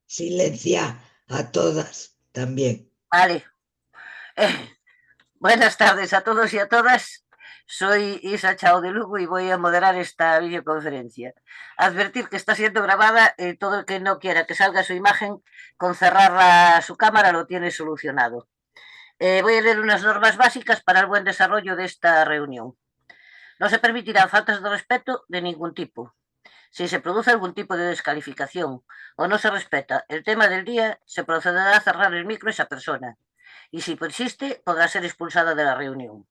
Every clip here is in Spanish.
Silencia a todas también. Vale. Eh, Buenas tardes a todos y a todas. Soy Isa Chao de Lugo y voy a moderar esta videoconferencia. Advertir que está siendo grabada, todo el que no quiera que salga su imagen con cerrar su cámara lo tiene solucionado. Voy a leer unas normas básicas para el buen desarrollo de esta reunión. No se permitirán faltas de respeto de ningún tipo. Si se produce algún tipo de descalificación o no se respeta el tema del día, se procederá a cerrar el micro a esa persona. Y si persiste, podrá ser expulsada de la reunión.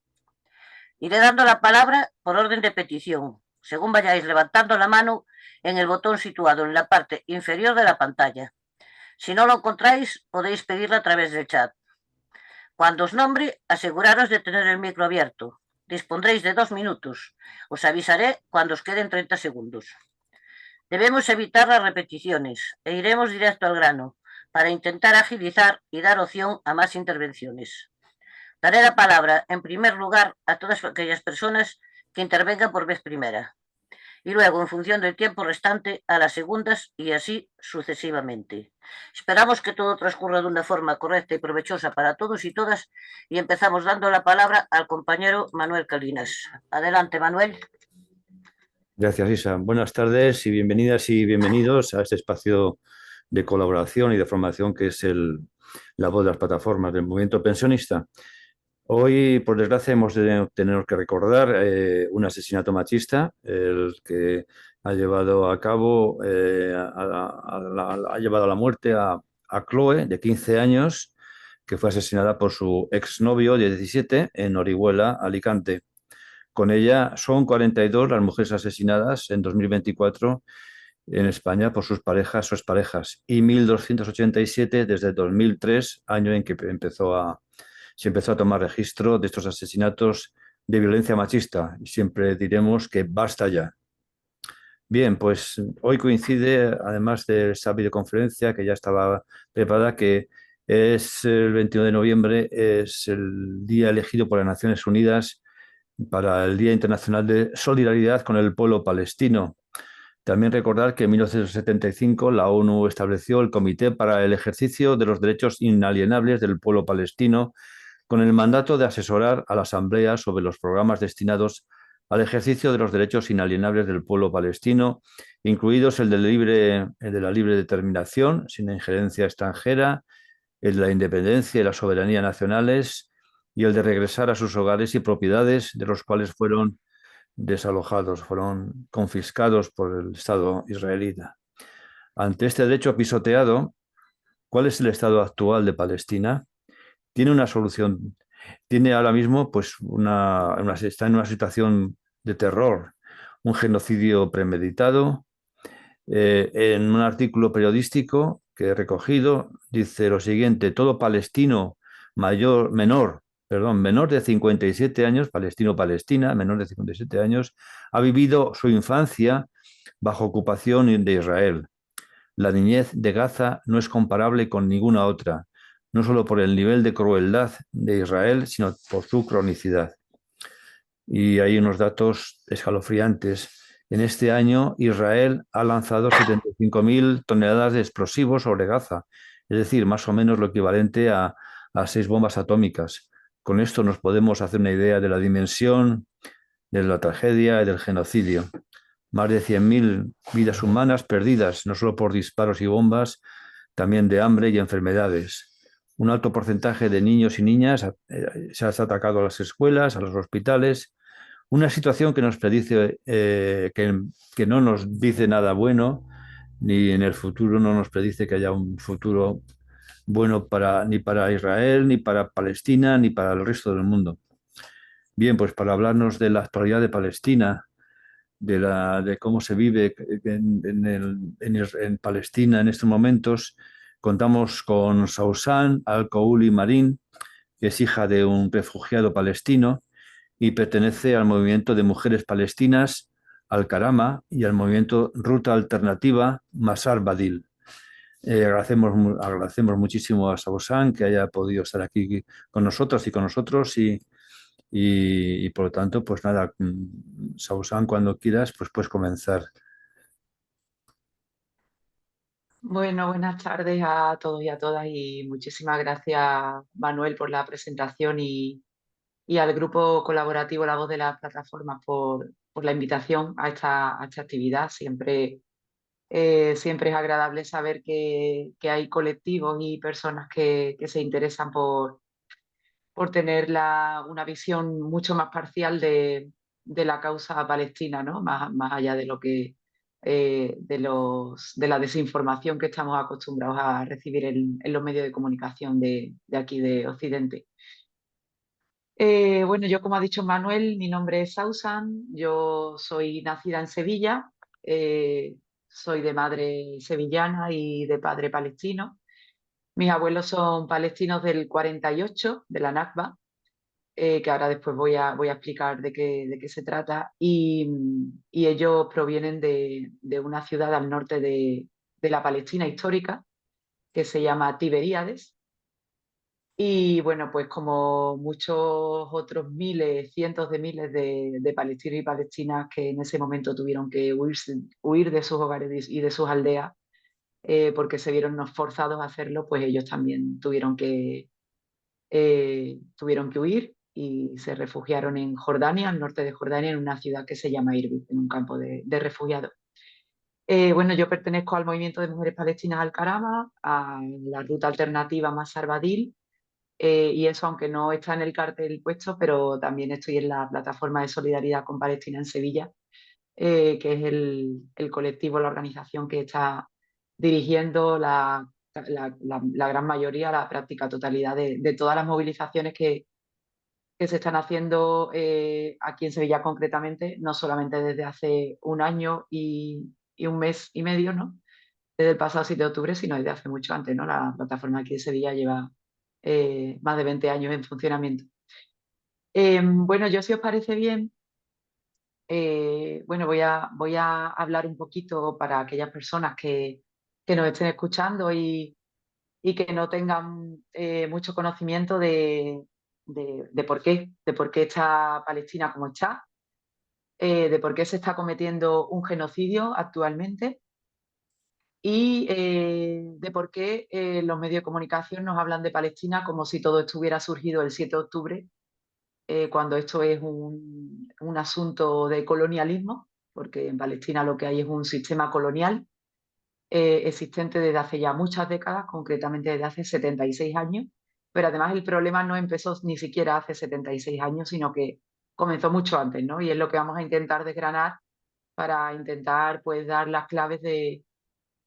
Iré dando la palabra por orden de petición, según vayáis levantando la mano en el botón situado en la parte inferior de la pantalla. Si no lo encontráis, podéis pedirlo a través del chat. Cuando os nombre, aseguraros de tener el micro abierto. Dispondréis de 2 minutos. Os avisaré cuando os queden 30 segundos. Debemos evitar las repeticiones e iremos directo al grano para intentar agilizar y dar opción a más intervenciones. Daré la palabra, en primer lugar, a todas aquellas personas que intervengan por vez primera y luego, en función del tiempo restante, a las segundas y así sucesivamente. Esperamos que todo transcurra de una forma correcta y provechosa para todos y todas y empezamos dando la palabra al compañero Manuel Calinas. Adelante, Manuel. Gracias, Isa. Buenas tardes y bienvenidas y bienvenidos a este espacio de colaboración y de formación que es la voz de las plataformas del movimiento pensionista. Hoy, por desgracia, hemos de tener que recordar un asesinato machista, el que ha llevado a cabo, ha llevado a la muerte a Chloe, de 15 años, que fue asesinada por su exnovio de 17 en Orihuela, Alicante. Con ella son 42 las mujeres asesinadas en 2024 en España por sus parejas o exparejas y 1.287 desde 2003, año en que se empezó a tomar registro de estos asesinatos de violencia machista. Y siempre diremos que basta ya. Bien, pues hoy coincide, además de esa videoconferencia que ya estaba preparada, que es el 21 de noviembre, es el día elegido por las Naciones Unidas para el Día Internacional de Solidaridad con el Pueblo Palestino. También recordar que en 1975 la ONU estableció el Comité para el Ejercicio de los Derechos Inalienables del Pueblo Palestino, con el mandato de asesorar a la Asamblea sobre los programas destinados al ejercicio de los derechos inalienables del pueblo palestino, incluidos el de la libre determinación, sin injerencia extranjera, el de la independencia y la soberanía nacionales, y el de regresar a sus hogares y propiedades de los cuales fueron desalojados, fueron confiscados por el Estado israelita. Ante este derecho pisoteado, ¿cuál es el estado actual de Palestina? Tiene una solución, tiene ahora mismo pues está en una situación de terror, un genocidio premeditado. En un artículo periodístico que he recogido dice lo siguiente: todo palestino menor de 57 años, palestino-palestina, menor de 57 años, ha vivido su infancia bajo ocupación de Israel. La niñez de Gaza no es comparable con ninguna otra, no solo por el nivel de crueldad de Israel, sino por su cronicidad. Y hay unos datos escalofriantes. En este año, Israel ha lanzado 75.000 toneladas de explosivos sobre Gaza, es decir, más o menos lo equivalente a 6 bombas atómicas. Con esto nos podemos hacer una idea de la dimensión de la tragedia y del genocidio. Más de 100.000 vidas humanas perdidas, no solo por disparos y bombas, también de hambre y enfermedades. Un alto porcentaje de niños y niñas se ha atacado a las escuelas, a los hospitales. Una situación que nos predice, que no nos dice nada bueno, ni en el futuro no nos predice que haya un futuro bueno ni para Israel, ni para Palestina, ni para el resto del mundo. Bien, pues para hablarnos de la actualidad de Palestina, de cómo se vive en Palestina en estos momentos, contamos con Sausan Al-Kouli Marin, que es hija de un refugiado palestino y pertenece al movimiento de mujeres palestinas Al-Karama y al movimiento Ruta Alternativa Masar Badil. Agradecemos muchísimo a Sausan que haya podido estar aquí con nosotros y con nosotros y por lo tanto, pues nada, Sausan, cuando quieras, pues puedes comenzar. Bueno, buenas tardes a todos y a todas y muchísimas gracias, Manuel, por la presentación y al grupo colaborativo La Voz de las Plataformas por la invitación a esta actividad. Siempre es agradable saber que hay colectivos y personas que se interesan por tener una visión mucho más parcial de la causa palestina, ¿no? Más allá de lo que de la desinformación que estamos acostumbrados a recibir en los medios de comunicación de aquí de Occidente. Bueno, yo como ha dicho Manuel, mi nombre es Sausan, yo soy nacida en Sevilla, eh, soy de madre sevillana y de padre palestino. Mis abuelos son palestinos del 48, de la Nakba, que ahora después voy a explicar de qué se trata, y ellos provienen de una ciudad al norte de la Palestina histórica, que se llama Tiberíades. Y bueno, pues como muchos otros miles, cientos de miles de palestinos y palestinas que en ese momento tuvieron que huir de sus hogares y de sus aldeas, porque se vieron forzados a hacerlo, pues ellos también tuvieron que huir y se refugiaron en Jordania, al norte de Jordania, en una ciudad que se llama Irbid, en un campo de refugiados. Bueno, yo pertenezco al movimiento de mujeres palestinas Al-Karama, a la ruta alternativa Masar Badil, y eso aunque no está en el cartel puesto, pero también estoy en la plataforma de solidaridad con Palestina en Sevilla, que es el colectivo, la organización que está dirigiendo la gran mayoría, la práctica totalidad de todas las movilizaciones que se están haciendo aquí en Sevilla concretamente, no solamente desde hace un año y un mes y medio, ¿no? Desde el pasado 7 de octubre, sino desde hace mucho antes, ¿no? La plataforma aquí de Sevilla lleva más de 20 años en funcionamiento. Bueno, yo si os parece bien, bueno, voy a hablar un poquito para aquellas personas que nos estén escuchando y que no tengan mucho conocimiento de por qué está Palestina como está, de por qué se está cometiendo un genocidio actualmente y de por qué los medios de comunicación nos hablan de Palestina como si todo estuviera surgido el 7 de octubre, cuando esto es un asunto de colonialismo, porque en Palestina lo que hay es un sistema colonial existente desde hace ya muchas décadas, concretamente desde hace 76 años, pero además el problema no empezó ni siquiera hace 76 años, sino que comenzó mucho antes, ¿no? Y es lo que vamos a intentar desgranar para intentar pues dar las claves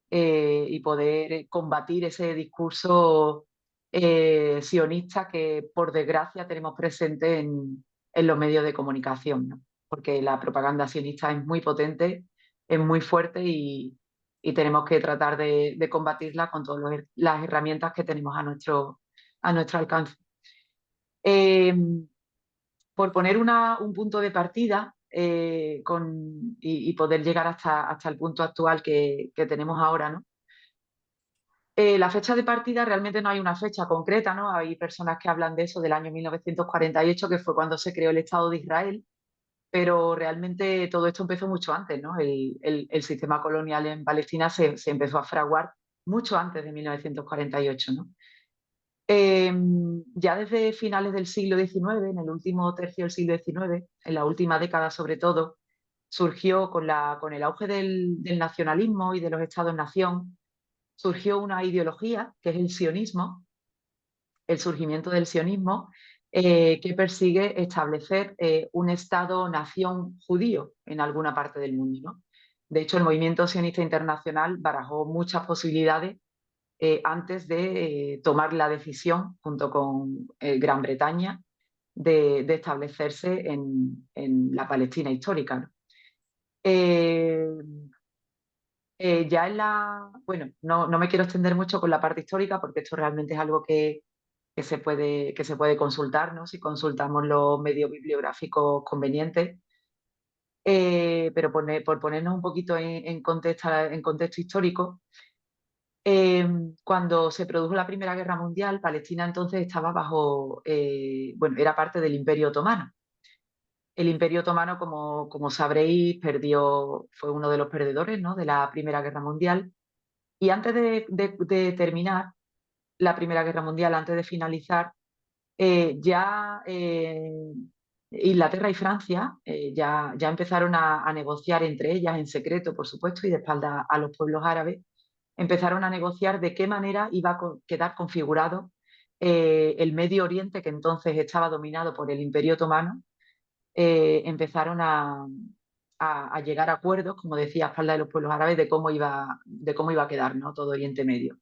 y poder combatir ese discurso sionista que por desgracia tenemos presente en los medios de comunicación, ¿no? Porque la propaganda sionista es muy potente, es muy fuerte y tenemos que tratar de combatirla con todas las herramientas que tenemos a nuestro alcance. Eh, por poner un punto de partida y poder llegar hasta el punto actual que tenemos ahora, ¿no? La fecha de partida realmente no hay una fecha concreta, ¿no? Hay personas que hablan de eso del año 1948, que fue cuando se creó el Estado de Israel, pero realmente todo esto empezó mucho antes, ¿no? El sistema colonial en Palestina se empezó a fraguar mucho antes de 1948, ¿no? Eh, ya desde finales del siglo XIX, en el último tercio del siglo XIX, en la última década sobre todo, surgió con el auge del nacionalismo y de los estados-nación, surgió una ideología que es el sionismo, el surgimiento del sionismo, que persigue establecer un Estado-nación judío en alguna parte del mundo, ¿no? De hecho, el movimiento sionista internacional barajó muchas posibilidades antes de tomar la decisión, junto con Gran Bretaña, de establecerse en la Palestina histórica, ¿no? Eh, ya bueno, no me quiero extender mucho con la parte histórica porque esto realmente es algo que se puede consultar, ¿no? Si consultamos los medios bibliográficos convenientes. Pero por ponernos un poquito en contexto histórico, cuando se produjo la Primera Guerra Mundial, Palestina entonces estaba bueno, era parte del Imperio Otomano. El Imperio Otomano, como sabréis, fue uno de los perdedores, ¿no? De la Primera Guerra Mundial. Y antes de terminar la Primera Guerra Mundial, antes de finalizar, ya Inglaterra y Francia ya empezaron a negociar entre ellas, en secreto, por supuesto, y de espaldas a los pueblos árabes, empezaron a negociar de qué manera iba a quedar configurado el Medio Oriente, que entonces estaba dominado por el Imperio Otomano. Empezaron a llegar a acuerdos, como decía, a espaldas de los pueblos árabes, de cómo iba a quedar, ¿no?, todo Oriente Medio,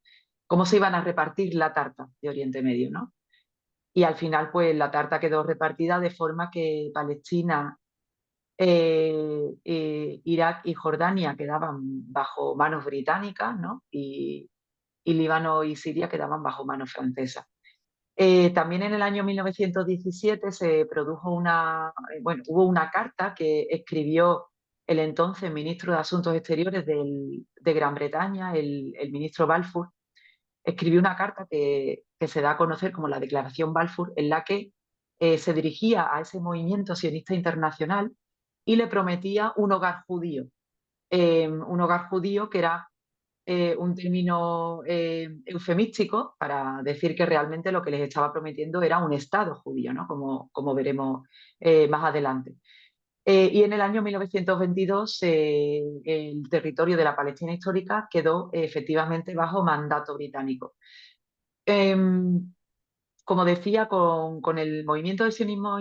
cómo se iban a repartir la tarta de Oriente Medio, ¿no? Y al final, pues la tarta quedó repartida de forma que Palestina, Irak y Jordania quedaban bajo manos británicas, ¿no? Y Líbano y Siria quedaban bajo manos francesas. También en el año 1917 se produjo hubo una carta que escribió el entonces ministro de Asuntos Exteriores de Gran Bretaña, el ministro Balfour. Escribió una carta que se da a conocer como la Declaración Balfour, en la que se dirigía a ese movimiento sionista internacional y le prometía un hogar judío. Un hogar judío que era un término eufemístico para decir que realmente lo que les estaba prometiendo era un Estado judío, ¿no?, como veremos más adelante. Y en el año 1922 el territorio de la Palestina histórica quedó efectivamente bajo mandato británico. Como decía, con el movimiento del sionismo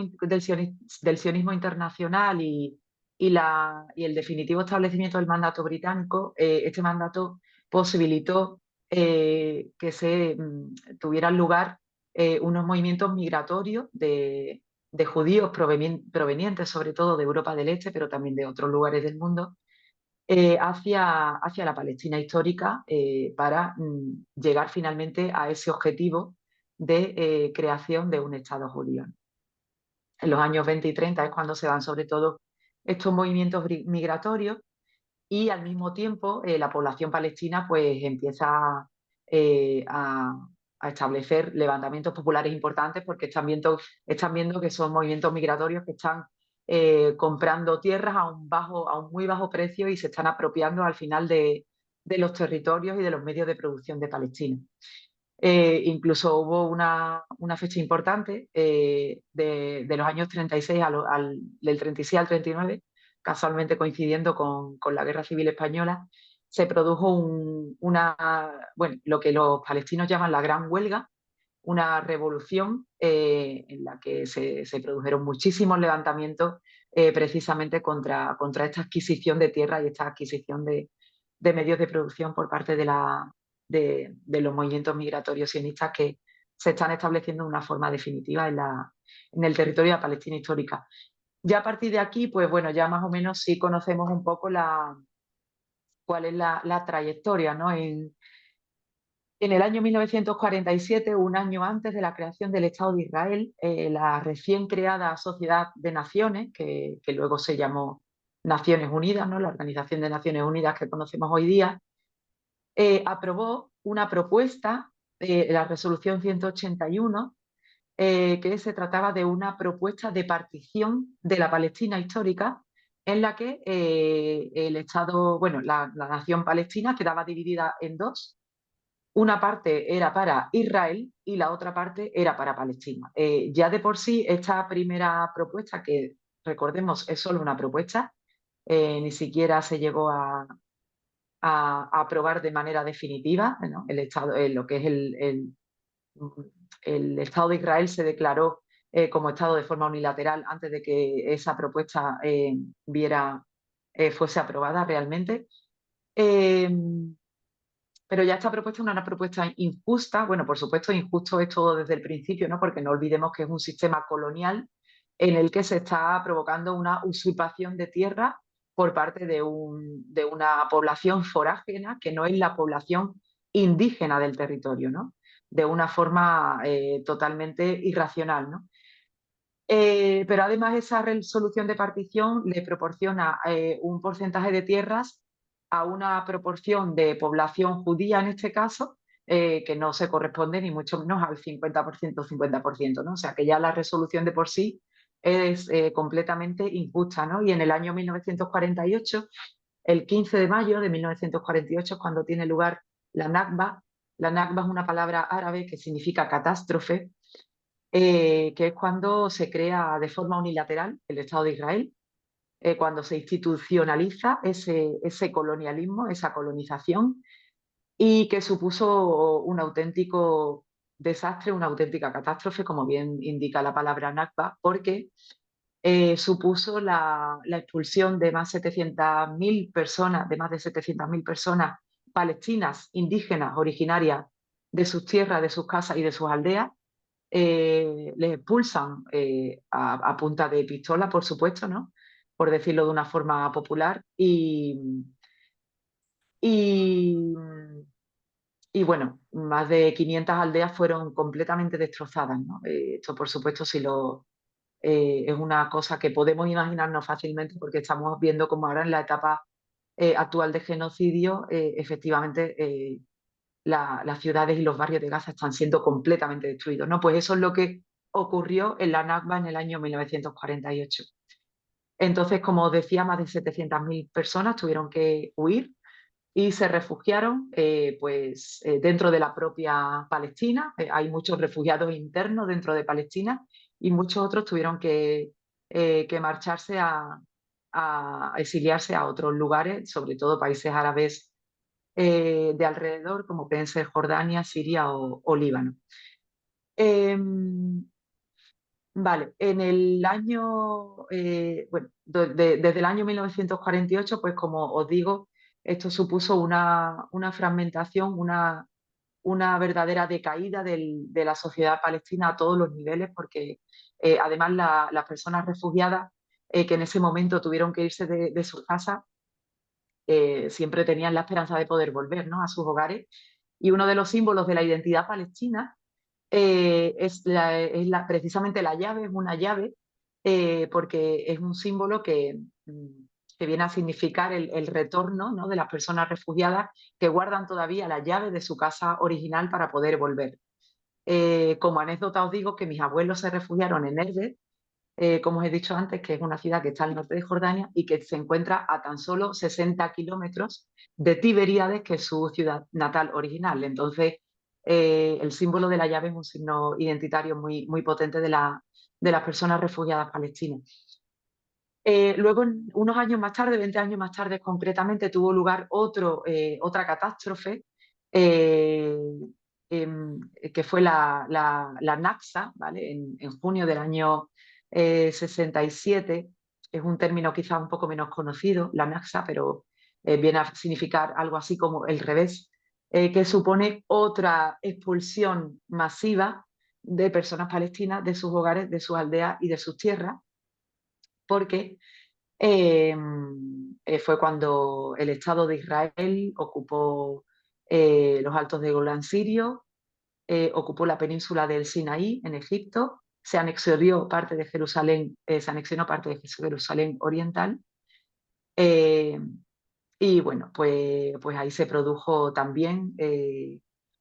internacional y el definitivo establecimiento del mandato británico, este mandato posibilitó que se tuvieran lugar unos movimientos migratorios de judíos provenientes sobre todo de Europa del Este, pero también de otros lugares del mundo, hacia la Palestina histórica, para llegar finalmente a ese objetivo de creación de un Estado judío. En los años 20 y 30 es cuando se dan sobre todo estos movimientos migratorios, y al mismo tiempo la población palestina pues empieza a establecer levantamientos populares importantes, porque están viendo que son movimientos migratorios que están comprando tierras a un muy bajo precio, y se están apropiando al final de los territorios y de los medios de producción de Palestina. Incluso hubo una fecha importante de los años 36 del 36 al 39, casualmente coincidiendo con la Guerra Civil Española. Se produjo lo que los palestinos llaman la Gran Huelga, una revolución en la que se produjeron muchísimos levantamientos precisamente contra esta adquisición de tierra y esta adquisición de medios de producción por parte de los movimientos migratorios sionistas, que se están estableciendo de una forma definitiva en el territorio de la Palestina histórica. Ya a partir de aquí, pues bueno, ya más o menos sí conocemos un poco cuál es la trayectoria, ¿no? En el año 1947, un año antes de la creación del Estado de Israel, la recién creada Sociedad de Naciones, que luego se llamó Naciones Unidas, ¿no?, la Organización de Naciones Unidas que conocemos hoy día, aprobó una propuesta, la Resolución 181, que se trataba de una propuesta de partición de la Palestina histórica, en la que el Estado, la nación palestina quedaba dividida en dos. Una parte era para Israel y la otra parte era para Palestina. Ya de por sí, esta primera propuesta, que recordemos es solo una propuesta, ni siquiera se llegó a aprobar de manera definitiva, ¿no? El Estado, lo que es el Estado de Israel se declaró como Estado de forma unilateral antes de que esa propuesta fuese aprobada realmente. Pero ya esta propuesta es una propuesta injusta. Bueno, por supuesto, injusto es todo desde el principio, ¿no?, porque no olvidemos que es un sistema colonial en el que se está provocando una usurpación de tierra por parte de una población forágena que no es la población indígena del territorio, ¿no?, de una forma totalmente irracional, ¿no? Pero además esa resolución de partición le proporciona un porcentaje de tierras a una proporción de población judía, en este caso, que no se corresponde ni mucho menos al 50%, 50%, ¿no? O sea que ya la resolución de por sí es completamente injusta, ¿no? Y en el año 1948, el 15 de mayo de 1948, es cuando tiene lugar la Nakba. La Nakba es una palabra árabe que significa catástrofe, que es cuando se crea de forma unilateral el Estado de Israel, cuando se institucionaliza ese colonialismo, esa colonización, y que supuso un auténtico desastre, una auténtica catástrofe, como bien indica la palabra Nakba, porque supuso la expulsión de más de 700.000 personas, palestinas, indígenas, originarias de sus tierras, de sus casas y de sus aldeas. Les expulsan a punta de pistola, por supuesto, ¿no? Por decirlo de una forma popular. Y, y bueno, más de 500 aldeas fueron completamente destrozadas, ¿no? Esto, por supuesto, es una cosa que podemos imaginarnos fácilmente porque estamos viendo como ahora en la etapa actual de genocidio, efectivamente, las ciudades y los barrios de Gaza están siendo completamente destruidos, ¿no? Pues eso es lo que ocurrió en la Nakba en el año 1948. Entonces, como os decía, más de 700.000 personas tuvieron que huir y se refugiaron dentro de la propia Palestina. Hay muchos refugiados internos dentro de Palestina y muchos otros tuvieron que marcharse a exiliarse a otros lugares, sobre todo países árabes de alrededor, como pueden ser Jordania, Siria o Líbano. Vale, en el año, desde el año 1948, pues como os digo, esto supuso una fragmentación, una verdadera decaída de la sociedad palestina a todos los niveles, porque además las personas refugiadas que en ese momento tuvieron que irse de sus casas, siempre tenían la esperanza de poder volver, ¿no?, a sus hogares. Y uno de los símbolos de la identidad palestina precisamente la llave, es una llave, porque es un símbolo que viene a significar el retorno, ¿no?, de las personas refugiadas que guardan todavía la llave de su casa original para poder volver. Como anécdota os digo que mis abuelos se refugiaron en Erbil, como os he dicho antes, que es una ciudad que está al norte de Jordania y que se encuentra a tan solo 60 kilómetros de Tiberíades, que es su ciudad natal original. Entonces, el símbolo de la llave es un signo identitario muy, muy potente de las personas refugiadas palestinas. Luego, unos años más tarde, 20 años más tarde concretamente, tuvo lugar otra catástrofe, que fue la Nakba, ¿vale? En junio del año 67. Es un término quizá un poco menos conocido, la Nakba, pero viene a significar algo así como el revés, que supone otra expulsión masiva de personas palestinas de sus hogares, de sus aldeas y de sus tierras, porque fue cuando el Estado de Israel ocupó los Altos de Golán sirio, ocupó la península del Sinaí en Egipto, se anexionó parte de Jerusalén oriental, y bueno, pues ahí se produjo también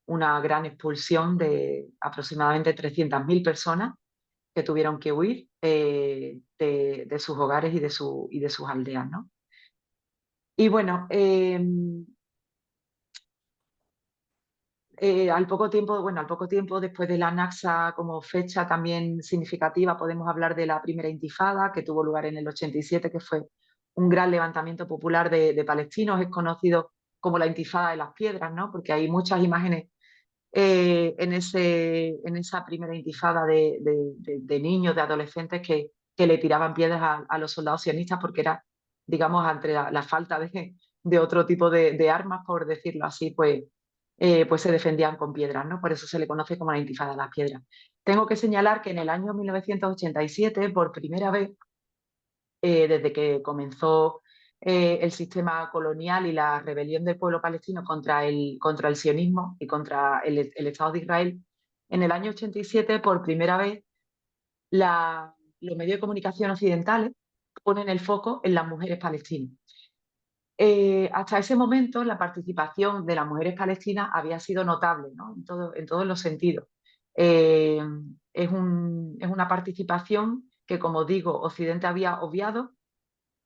una gran expulsión de aproximadamente 300.000 personas que tuvieron que huir de sus hogares y de sus aldeas, ¿no? Y bueno, al poco tiempo después de la Nakba, como fecha también significativa, podemos hablar de la primera intifada, que tuvo lugar en el 87, que fue un gran levantamiento popular de palestinos. Es conocido como la intifada de las piedras, ¿no?, porque hay muchas imágenes en esa primera intifada de niños, de adolescentes que le tiraban piedras a los soldados sionistas, porque era, digamos, ante la falta de otro tipo de armas, por decirlo así, pues se defendían con piedras, ¿no? Por eso se le conoce como la intifada de las piedras. Tengo que señalar que en el año 1987, por primera vez, desde que comenzó el sistema colonial y la rebelión del pueblo palestino contra el sionismo y contra el Estado de Israel, en el año 87, por primera vez, los medios de comunicación occidentales ponen el foco en las mujeres palestinas. Hasta ese momento, la participación de las mujeres palestinas había sido notable, ¿no?, en todos los sentidos. Es una participación que, como digo, Occidente había obviado,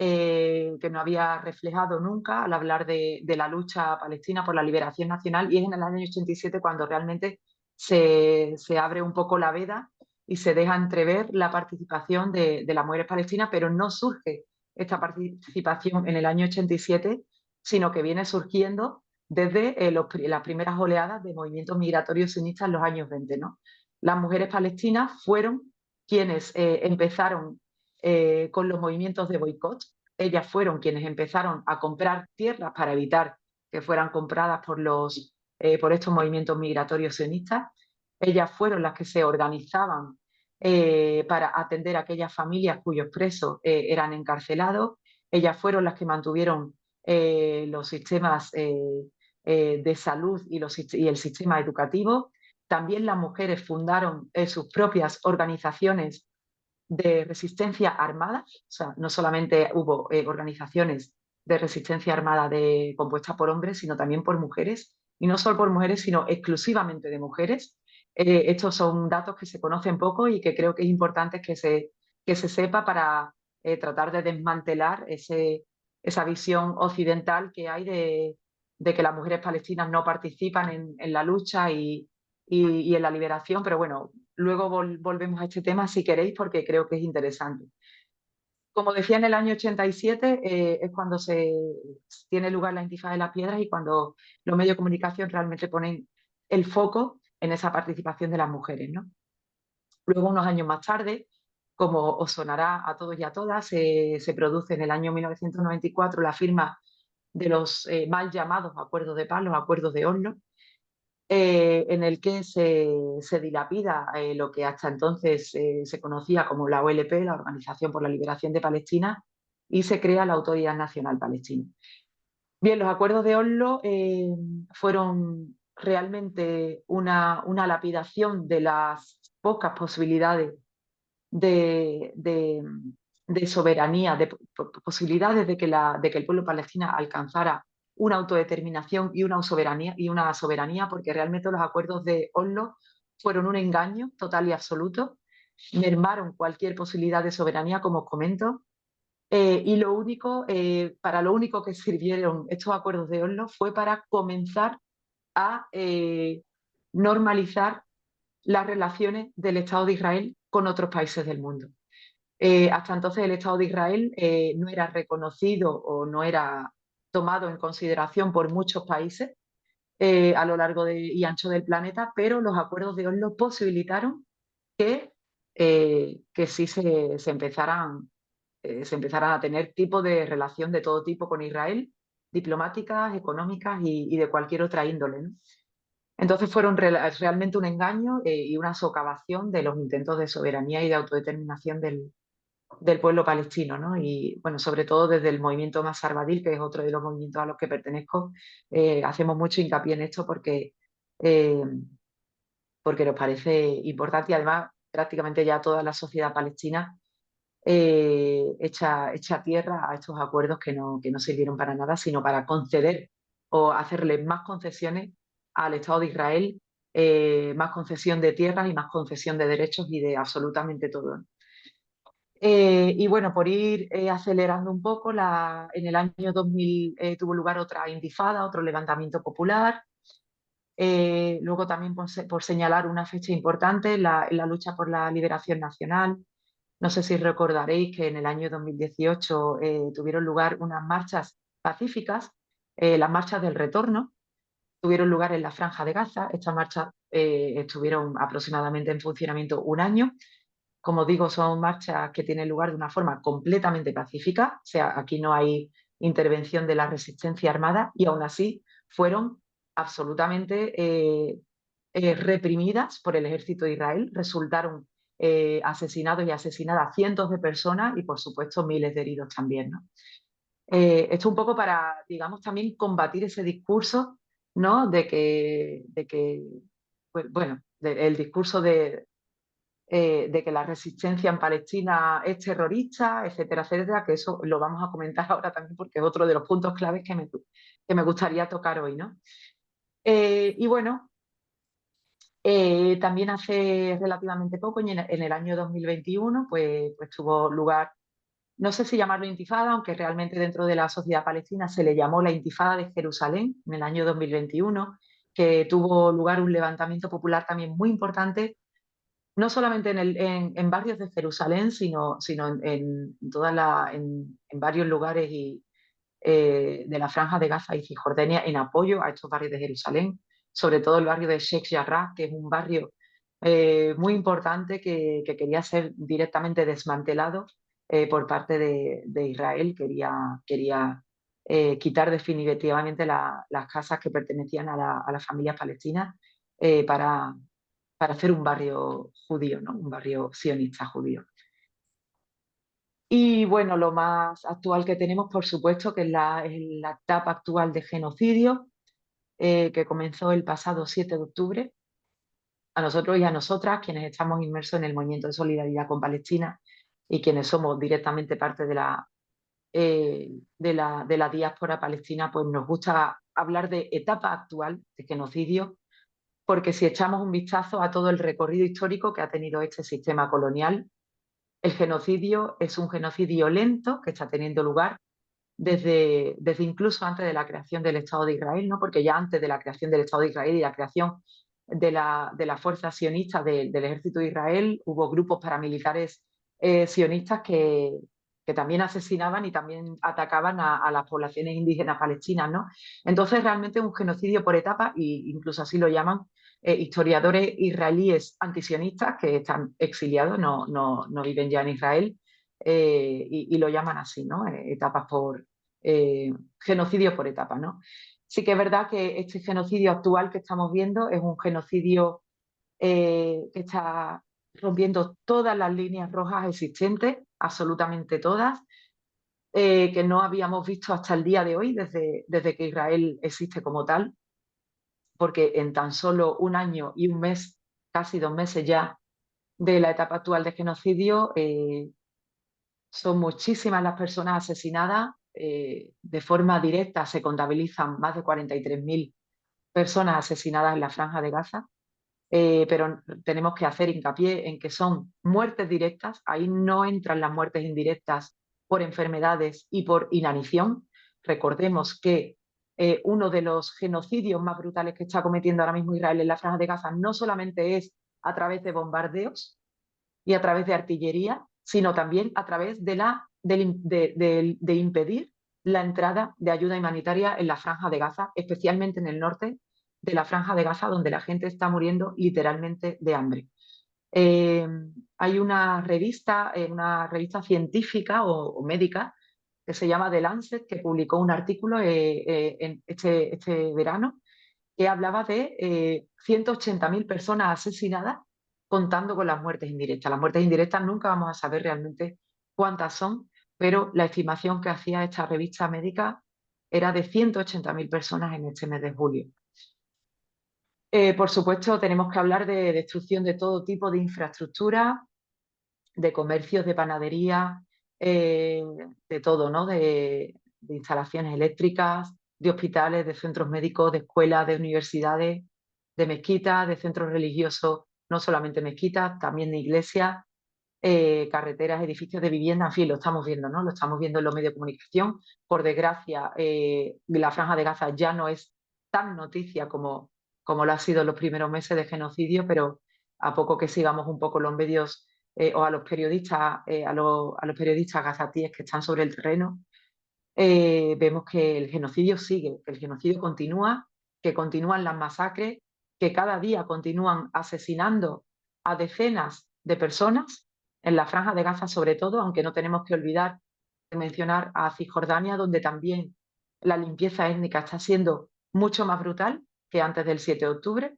que no había reflejado nunca al hablar de la lucha palestina por la liberación nacional, y es en el año 87 cuando realmente se abre un poco la veda y se deja entrever la participación de las mujeres palestinas, pero no surge esta participación en el año 87, sino que viene surgiendo desde las primeras oleadas de movimientos migratorios sionistas en los años 20, ¿no? Las mujeres palestinas fueron quienes empezaron con los movimientos de boicot. Ellas fueron quienes empezaron a comprar tierras para evitar que fueran compradas por estos movimientos migratorios sionistas. Ellas fueron las que se organizaban para atender a aquellas familias cuyos presos eran encarcelados. Ellas fueron las que mantuvieron los sistemas de salud y el sistema educativo. También las mujeres fundaron sus propias organizaciones de resistencia armada, o sea, no solamente hubo organizaciones de resistencia armada compuestas por hombres, sino también por mujeres, y no solo por mujeres, sino exclusivamente de mujeres. Estos son datos que se conocen poco y que creo que es importante que se sepa para tratar de desmantelar esa visión occidental que hay de que las mujeres palestinas no participan en la lucha y en la liberación, pero bueno, luego volvemos a este tema si queréis, porque creo que es interesante. Como decía, en el año 87 es cuando tiene lugar la Intifada de las Piedras y cuando los medios de comunicación realmente ponen el foco en esa participación de las mujeres, ¿no? Luego, unos años más tarde, como os sonará a todos y a todas, se produce en el año 1994 la firma de los mal llamados acuerdos de paz, los acuerdos de Oslo, en el que se dilapida lo que hasta entonces se conocía como la OLP, la Organización por la Liberación de Palestina, y se crea la Autoridad Nacional Palestina. Bien, los acuerdos de Oslo fueron realmente una lapidación de las pocas posibilidades de soberanía, de posibilidades de que el pueblo palestino alcanzara una autodeterminación y una soberanía, porque realmente los acuerdos de Oslo fueron un engaño total y absoluto, mermaron cualquier posibilidad de soberanía, como os comento, y para lo único que sirvieron estos acuerdos de Oslo fue para comenzar a normalizar las relaciones del Estado de Israel con otros países del mundo. Hasta entonces el Estado de Israel no era reconocido o no era tomado en consideración por muchos países a lo largo y ancho del planeta, pero los acuerdos de Oslo posibilitaron que sí se empezaran a tener tipo de relación de todo tipo con Israel, diplomáticas, económicas y de cualquier otra índole, ¿no? Entonces fueron realmente un engaño y una socavación de los intentos de soberanía y de autodeterminación del pueblo palestino, ¿no? Y bueno, sobre todo desde el movimiento Masar Badil, que es otro de los movimientos a los que pertenezco, hacemos mucho hincapié en esto eh, porque nos parece importante y además prácticamente ya toda la sociedad palestina echa tierra a estos acuerdos que no sirvieron para nada, sino para conceder o hacerle más concesiones al Estado de Israel, más concesión de tierras y más concesión de derechos y de absolutamente todo, ¿no? Y bueno, por ir acelerando un poco, en el año 2000 tuvo lugar otra intifada, otro levantamiento popular. Luego también por señalar una fecha importante, en la lucha por la liberación nacional. No sé si recordaréis que en el año 2018 tuvieron lugar unas marchas pacíficas, las marchas del retorno, tuvieron lugar en la Franja de Gaza. Estas marchas estuvieron aproximadamente en funcionamiento un año. Como digo, son marchas que tienen lugar de una forma completamente pacífica, o sea, aquí no hay intervención de la resistencia armada y aún así fueron absolutamente reprimidas por el ejército de Israel, resultaron asesinados y asesinadas cientos de personas y por supuesto miles de heridos también, ¿no? Esto un poco para, digamos, también combatir ese discurso, ¿no? De que pues, bueno, el discurso de que la resistencia en Palestina es terrorista, etcétera, etcétera, que eso lo vamos a comentar ahora también porque es otro de los puntos claves que me gustaría tocar hoy, ¿no? Y bueno, también hace relativamente poco, en el año 2021, pues tuvo lugar no sé si llamarlo intifada, aunque realmente dentro de la sociedad palestina se le llamó la Intifada de Jerusalén en el año 2021, que tuvo lugar un levantamiento popular también muy importante, no solamente en barrios de Jerusalén, sino en varios lugares de la Franja de Gaza y Cisjordania en apoyo a estos barrios de Jerusalén, sobre todo el barrio de Sheikh Jarrah, que es un barrio muy importante que quería ser directamente desmantelado por parte de Israel. Quería quitar definitivamente las casas que pertenecían a las familias palestinas para hacer un barrio judío, ¿no? Un barrio sionista judío. Y bueno, lo más actual que tenemos, por supuesto, que es la etapa actual de genocidio, que comenzó el pasado 7 de octubre. A nosotros y a nosotras, quienes estamos inmersos en el movimiento de solidaridad con Palestina y quienes somos directamente parte de la diáspora palestina, pues nos gusta hablar de etapa actual de genocidio, porque si echamos un vistazo a todo el recorrido histórico que ha tenido este sistema colonial, el genocidio es un genocidio lento que está teniendo lugar desde incluso antes de la creación del Estado de Israel, ¿no? Porque ya antes de la creación del Estado de Israel y la creación de la fuerza sionista del ejército de Israel, hubo grupos paramilitares sionistas que también asesinaban y también atacaban a las poblaciones indígenas palestinas, ¿no? Entonces realmente es un genocidio por etapas, e incluso así lo llaman historiadores israelíes antisionistas que están exiliados, no viven ya en Israel, y lo llaman así, ¿no? Etapas por genocidio por etapas, ¿no? Sí que es verdad que este genocidio actual que estamos viendo es un genocidio que está rompiendo todas las líneas rojas existentes, absolutamente todas, que no habíamos visto hasta el día de hoy, desde que Israel existe como tal, porque en tan solo un año y un mes, casi 2 meses ya de la etapa actual de genocidio, son muchísimas las personas asesinadas. De forma directa se contabilizan más de 43.000 personas asesinadas en la Franja de Gaza, pero tenemos que hacer hincapié en que son muertes directas. Ahí no entran las muertes indirectas por enfermedades y por inanición. Recordemos que uno de los genocidios más brutales que está cometiendo ahora mismo Israel en la Franja de Gaza no solamente es a través de bombardeos y a través de artillería, sino también a través de impedir la entrada de ayuda humanitaria en la Franja de Gaza, especialmente en el norte de la Franja de Gaza, donde la gente está muriendo literalmente de hambre. Hay una revista científica o médica que se llama The Lancet, que publicó un artículo en este verano, que hablaba de 180.000 personas asesinadas contando con las muertes indirectas. Las muertes indirectas nunca vamos a saber realmente cuántas son, pero la estimación que hacía esta revista médica era de 180.000 personas en este mes de julio. Por supuesto, tenemos que hablar de destrucción de todo tipo de infraestructura, de comercios, de panadería, de todo, ¿no? De instalaciones eléctricas, de hospitales, de centros médicos, de escuelas, de universidades, de mezquitas, de centros religiosos, no solamente mezquitas, también de iglesias, carreteras, edificios de vivienda, en fin, lo estamos viendo, ¿no? Lo estamos viendo en los medios de comunicación. Por desgracia, la Franja de Gaza ya no es tan noticia como lo ha sido en los primeros meses de genocidio, pero a poco que sigamos un poco los medios o a los periodistas, a los periodistas gazatíes que están sobre el terreno, vemos que el genocidio sigue, que el genocidio continúa, que continúan las masacres, que cada día continúan asesinando a decenas de personas en la Franja de Gaza sobre todo, aunque no tenemos que olvidar de mencionar a Cisjordania, donde también la limpieza étnica está siendo mucho más brutal que antes del 7 de octubre.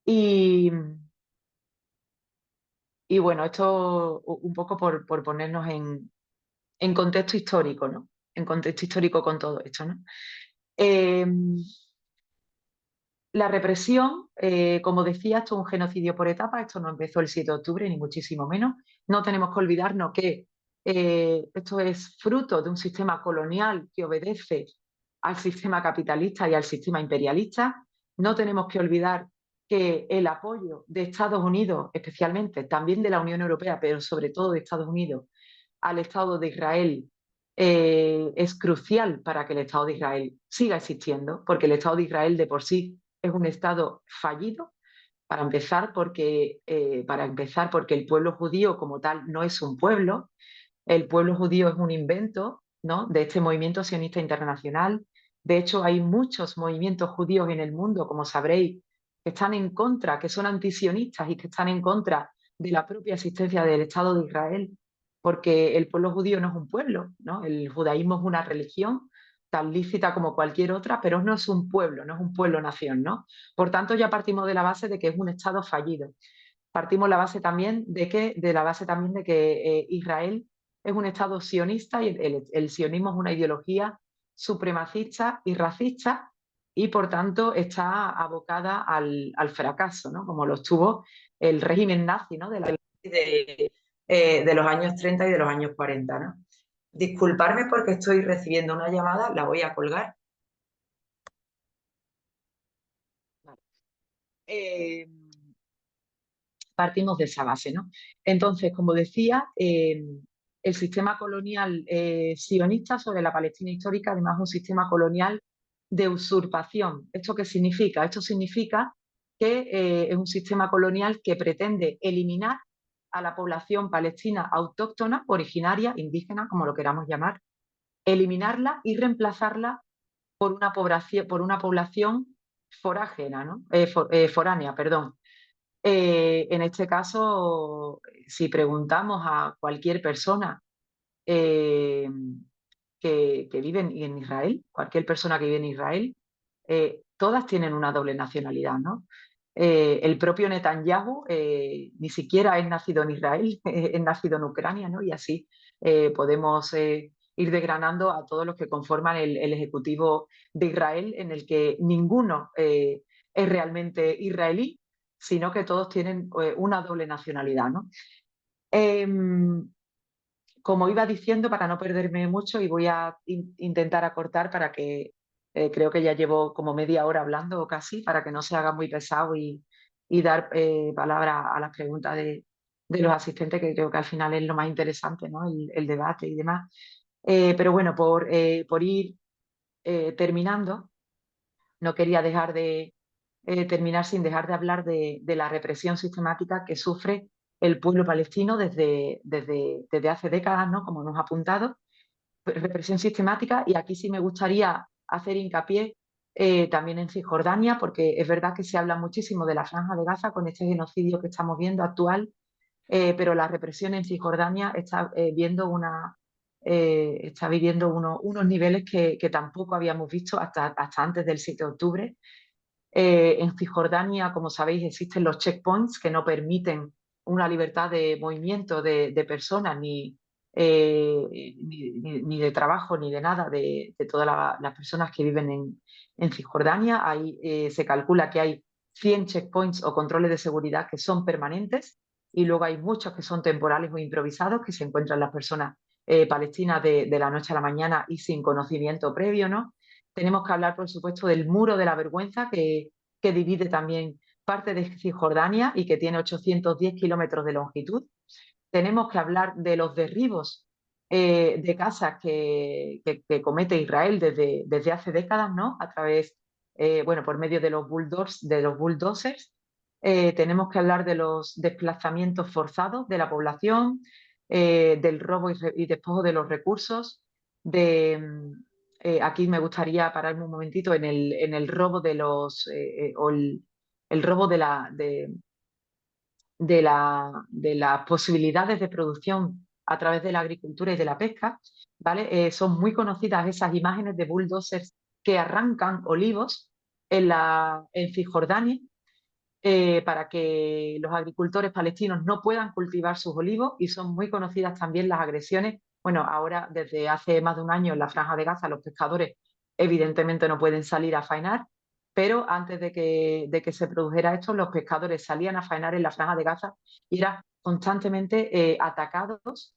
Y bueno, esto un poco por ponernos en contexto histórico, ¿no? En contexto histórico con todo esto, ¿no? La represión, como decía, esto es un genocidio por etapas, esto no empezó el 7 de octubre, ni muchísimo menos. No tenemos que olvidarnos que esto es fruto de un sistema colonial que obedece al sistema capitalista y al sistema imperialista. No tenemos que olvidar que el apoyo de Estados Unidos, especialmente, también de la Unión Europea, pero sobre todo de Estados Unidos, al Estado de Israel es crucial para que el Estado de Israel siga existiendo, porque el Estado de Israel de por sí es un Estado fallido, para empezar porque el pueblo judío como tal no es un pueblo, el pueblo judío es un invento, ¿no?, de este movimiento sionista internacional. De hecho, hay muchos movimientos judíos en el mundo, como sabréis, que están en contra, que son antisionistas y que están en contra de la propia existencia del Estado de Israel, porque el pueblo judío no es un pueblo, ¿no? El judaísmo es una religión tan lícita como cualquier otra, pero no es un pueblo, no es un pueblo-nación, ¿no? Por tanto, ya partimos de la base de que es un Estado fallido. Partimos de la base también de que Israel es un Estado sionista y el sionismo es una ideología supremacista y racista y por tanto está abocada al fracaso, ¿no?, como lo estuvo el régimen nazi, ¿no?, de los años 30 y de los años 40, ¿no? Disculparme porque estoy recibiendo una llamada, la voy a colgar. Partimos de esa base, ¿no? Entonces, como decía, el sistema colonial sionista sobre la Palestina histórica, además, es un sistema colonial de usurpación. ¿Esto qué significa? Esto significa que es un sistema colonial que pretende eliminar a la población palestina autóctona, originaria, indígena, como lo queramos llamar, eliminarla y reemplazarla por una población forágena, ¿no? Foránea, perdón. En este caso, si preguntamos a cualquier persona eh, que vive en Israel, cualquier persona que vive en Israel, todas tienen una doble nacionalidad, ¿no? El propio Netanyahu ni siquiera es nacido en Israel, es nacido en Ucrania, ¿no? Y así podemos ir desgranando a todos los que conforman el Ejecutivo de Israel, en el que ninguno es realmente israelí, sino que todos tienen una doble nacionalidad, ¿no? Como iba diciendo, para no perderme mucho, y voy a intentar acortar para que creo que ya llevo como media hora hablando o casi, para que no se haga muy pesado y dar palabra a las preguntas de los asistentes, que creo que al final es lo más interesante, ¿no?, el debate y demás. Pero bueno, por ir terminando, no quería dejar de terminar sin dejar de hablar de la represión sistemática que sufre el pueblo palestino desde hace décadas, ¿no?, como nos ha apuntado, represión sistemática, y aquí sí me gustaría hacer hincapié también en Cisjordania, porque es verdad que se habla muchísimo de la Franja de Gaza con este genocidio que estamos viendo actual, pero la represión en Cisjordania está viviendo unos niveles que tampoco habíamos visto hasta antes del 7 de octubre. En Cisjordania, como sabéis, existen los checkpoints que no permiten una libertad de movimiento de personas, ni de trabajo, ni de nada, de todas las personas que viven en Cisjordania. Ahí se calcula que hay 100 checkpoints o controles de seguridad que son permanentes, y luego hay muchos que son temporales o improvisados, que se encuentran las personas palestinas de la noche a la mañana y sin conocimiento previo, ¿no? Tenemos que hablar, por supuesto, del muro de la vergüenza que divide también parte de Cisjordania y que tiene 810 kilómetros de longitud. Tenemos que hablar de los derribos de casas que comete Israel desde hace décadas, ¿no?, a través, por medio de los bulldozers. Tenemos que hablar de los desplazamientos forzados de la población, del robo y despojo de los recursos, aquí me gustaría pararme un momentito en el robo de los el robo de las posibilidades de producción a través de la agricultura y de la pesca, ¿vale? Son muy conocidas esas imágenes de bulldozers que arrancan olivos en Cisjordania, para que los agricultores palestinos no puedan cultivar sus olivos, y son muy conocidas también las agresiones. Bueno, ahora desde hace más de un año en la Franja de Gaza los pescadores evidentemente no pueden salir a faenar, pero antes de que se produjera esto, los pescadores salían a faenar en la Franja de Gaza y eran constantemente atacados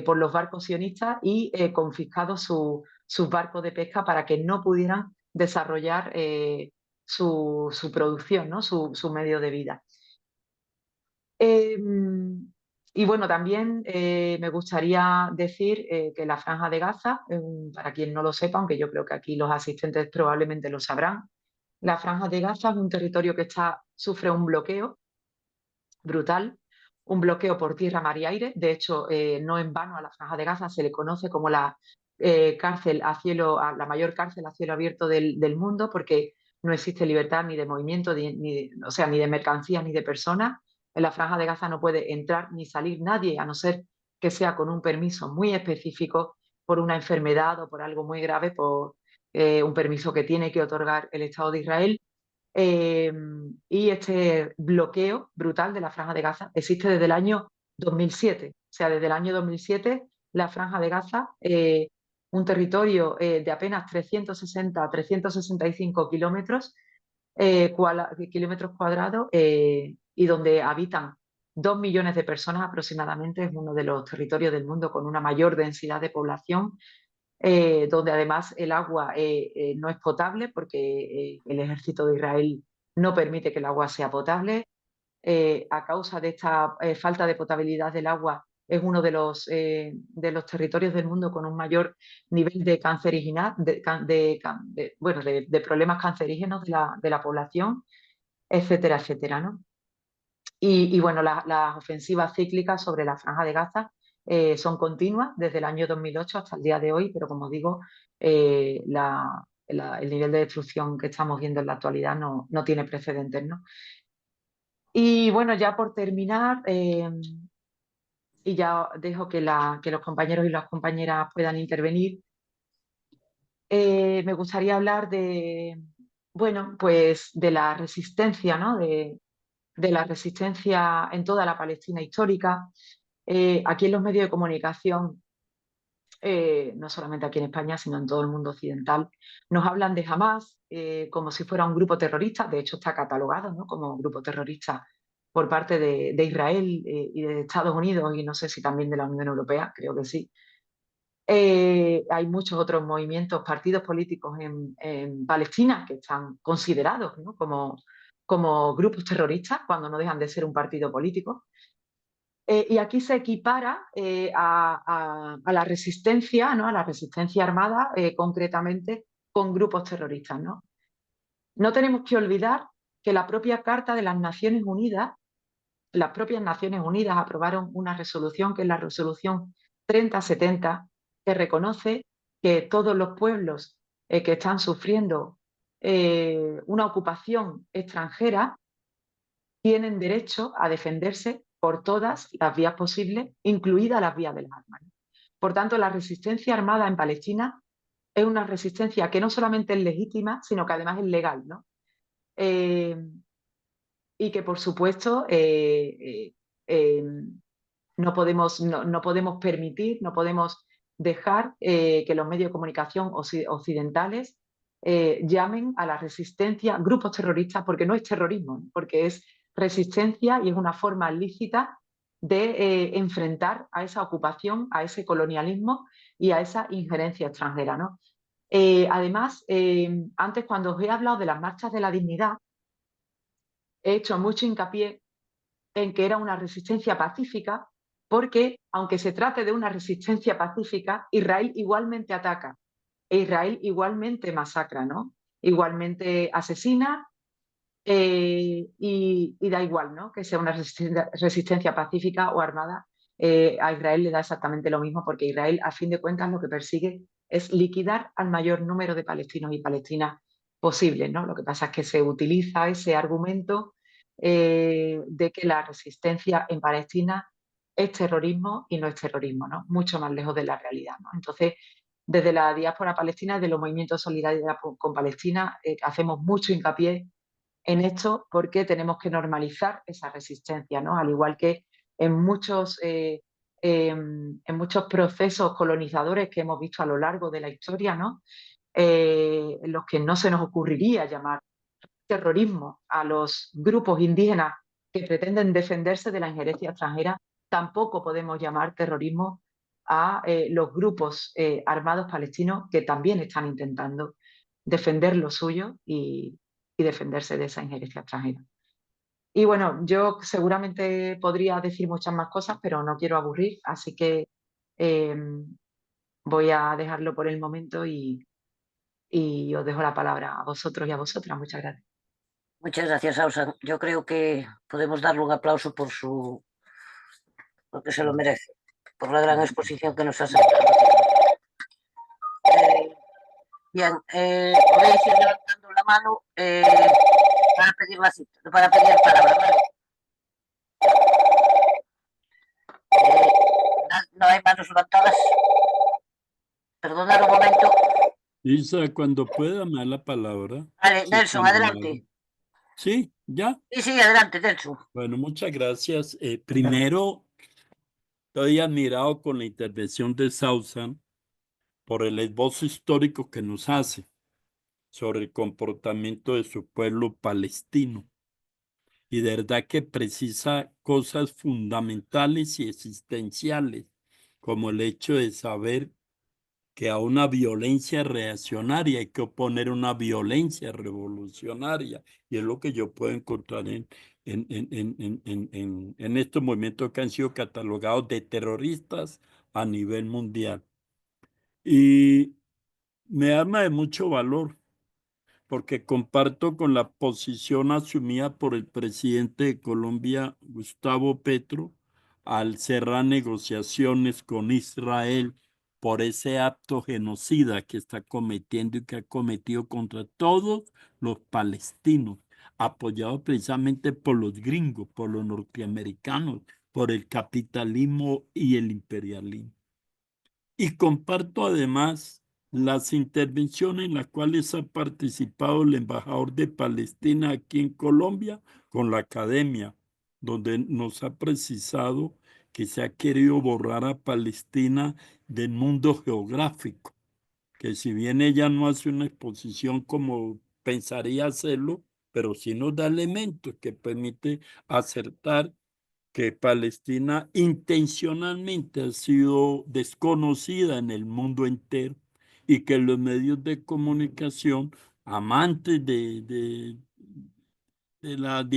por los barcos sionistas y confiscados sus barcos de pesca para que no pudieran desarrollar su producción, ¿no?, su medio de vida. Y bueno, también me gustaría decir que la Franja de Gaza, para quien no lo sepa, aunque yo creo que aquí los asistentes probablemente lo sabrán, la Franja de Gaza es un territorio que sufre un bloqueo brutal, un bloqueo por tierra, mar y aire. De hecho, no en vano a la Franja de Gaza se le conoce como la la mayor cárcel a cielo abierto del mundo, porque no existe libertad ni de movimiento, o sea, ni de mercancías ni de personas. En la Franja de Gaza no puede entrar ni salir nadie, a no ser que sea con un permiso muy específico por una enfermedad o por algo muy grave, por un permiso que tiene que otorgar el Estado de Israel. Y este bloqueo brutal de la Franja de Gaza existe desde el año 2007. O sea, desde el año 2007 la Franja de Gaza, un territorio de apenas 365 kilómetros cuadrados y donde habitan 2 millones de personas aproximadamente, es uno de los territorios del mundo con una mayor densidad de población, donde además el agua no es potable porque el ejército de Israel no permite que el agua sea potable. A causa de esta falta de potabilidad del agua, es uno de los territorios del mundo con un mayor nivel de de problemas cancerígenos de la población, etcétera, etcétera, ¿no? Y bueno, las ofensivas cíclicas sobre la Franja de Gaza son continuas desde el año 2008 hasta el día de hoy, pero como digo, el nivel de destrucción que estamos viendo en la actualidad no tiene precedentes, ¿no? Y bueno, ya por terminar, y ya dejo que los compañeros y las compañeras puedan intervenir, me gustaría hablar bueno, pues de la resistencia, ¿no? De la resistencia en toda la Palestina histórica. Aquí en los medios de comunicación, no solamente aquí en España, sino en todo el mundo occidental, nos hablan de Hamás como si fuera un grupo terrorista. De hecho, está catalogado, ¿no?, como grupo terrorista por parte de Israel y de Estados Unidos, y no sé si también de la Unión Europea, creo que sí. Hay muchos otros movimientos, partidos políticos en Palestina que están considerados, ¿no?, como grupos terroristas cuando no dejan de ser un partido político. Y aquí se equipara a la resistencia, ¿no?, a la resistencia armada, concretamente con grupos terroristas, ¿no? No tenemos que olvidar que la propia Carta de las Naciones Unidas, las propias Naciones Unidas aprobaron una resolución, que es la resolución 3070, que reconoce que todos los pueblos que están sufriendo una ocupación extranjera tienen derecho a defenderse por todas las vías posibles, incluidas las vías de las armas. Por tanto, la resistencia armada en Palestina es una resistencia que no solamente es legítima, sino que además es legal, ¿no? Y que, por supuesto, no podemos permitir, no podemos dejar que los medios de comunicación occidentales llamen a la resistencia grupos terroristas, porque no es terrorismo, porque es resistencia y es una forma lícita de enfrentar a esa ocupación, a ese colonialismo y a esa injerencia extranjera, ¿no? Además, antes, cuando os he hablado de las marchas de la dignidad, he hecho mucho hincapié en que era una resistencia pacífica, porque aunque se trate de una resistencia pacífica, Israel igualmente ataca e Israel igualmente masacra, ¿no? Igualmente asesina, y da igual, ¿no?, que sea una resistencia pacífica o armada. A Israel le da exactamente lo mismo, porque Israel, a fin de cuentas, lo que persigue es liquidar al mayor número de palestinos y palestinas posible, ¿no? Lo que pasa es que se utiliza ese argumento de que la resistencia en Palestina es terrorismo, y no es terrorismo, ¿no? Mucho más lejos de la realidad, ¿no? Entonces, desde la diáspora palestina, de los movimientos de solidaridad con Palestina, hacemos mucho hincapié en esto, porque tenemos que normalizar esa resistencia, ¿no? Al igual que en muchos procesos colonizadores que hemos visto a lo largo de la historia, ¿no? En los que no se nos ocurriría llamar terrorismo a los grupos indígenas que pretenden defenderse de la injerencia extranjera, tampoco podemos llamar terrorismo a los grupos armados palestinos que también están intentando defender lo suyo y defenderse de esa injerencia extranjera. Y bueno, yo seguramente podría decir muchas más cosas, pero no quiero aburrir, así que voy a dejarlo por el momento y os dejo la palabra a vosotros y a vosotras. Muchas gracias. Muchas gracias, Ausan. Yo creo que podemos darle un aplauso porque se lo merece, por la gran exposición que nos ha dado. Bien, podéis ir levantando la mano para pedir para pedir palabra, ¿vale? No hay manos levantadas. Perdonad un momento. Isa, cuando pueda me da la palabra. Vale, Si Nelson, está adelante. amable. ¿Sí? ¿Ya? Sí, adelante, Nelson. Bueno, muchas gracias. Primero, estoy admirado con la intervención de Sausan por el esbozo histórico que nos hace sobre el comportamiento de su pueblo palestino. Y de verdad que precisa cosas fundamentales y existenciales, como el hecho de saber que a una violencia reaccionaria hay que oponer una violencia revolucionaria. Y es lo que yo puedo encontrar en estos movimientos que han sido catalogados de terroristas a nivel mundial. Y me arma de mucho valor porque comparto con la posición asumida por el presidente de Colombia, Gustavo Petro, al cerrar negociaciones con Israel por ese acto genocida que está cometiendo y que ha cometido contra todos los palestinos, apoyado precisamente por los gringos, por los norteamericanos, por el capitalismo y el imperialismo. Y comparto además las intervenciones en las cuales ha participado el embajador de Palestina aquí en Colombia con la academia, donde nos ha precisado que se ha querido borrar a Palestina del mundo geográfico, que si bien ella no hace una exposición como pensaría hacerlo, pero sí nos da elementos que permite acertar que Palestina intencionalmente ha sido desconocida en el mundo entero y que los medios de comunicación, amantes de la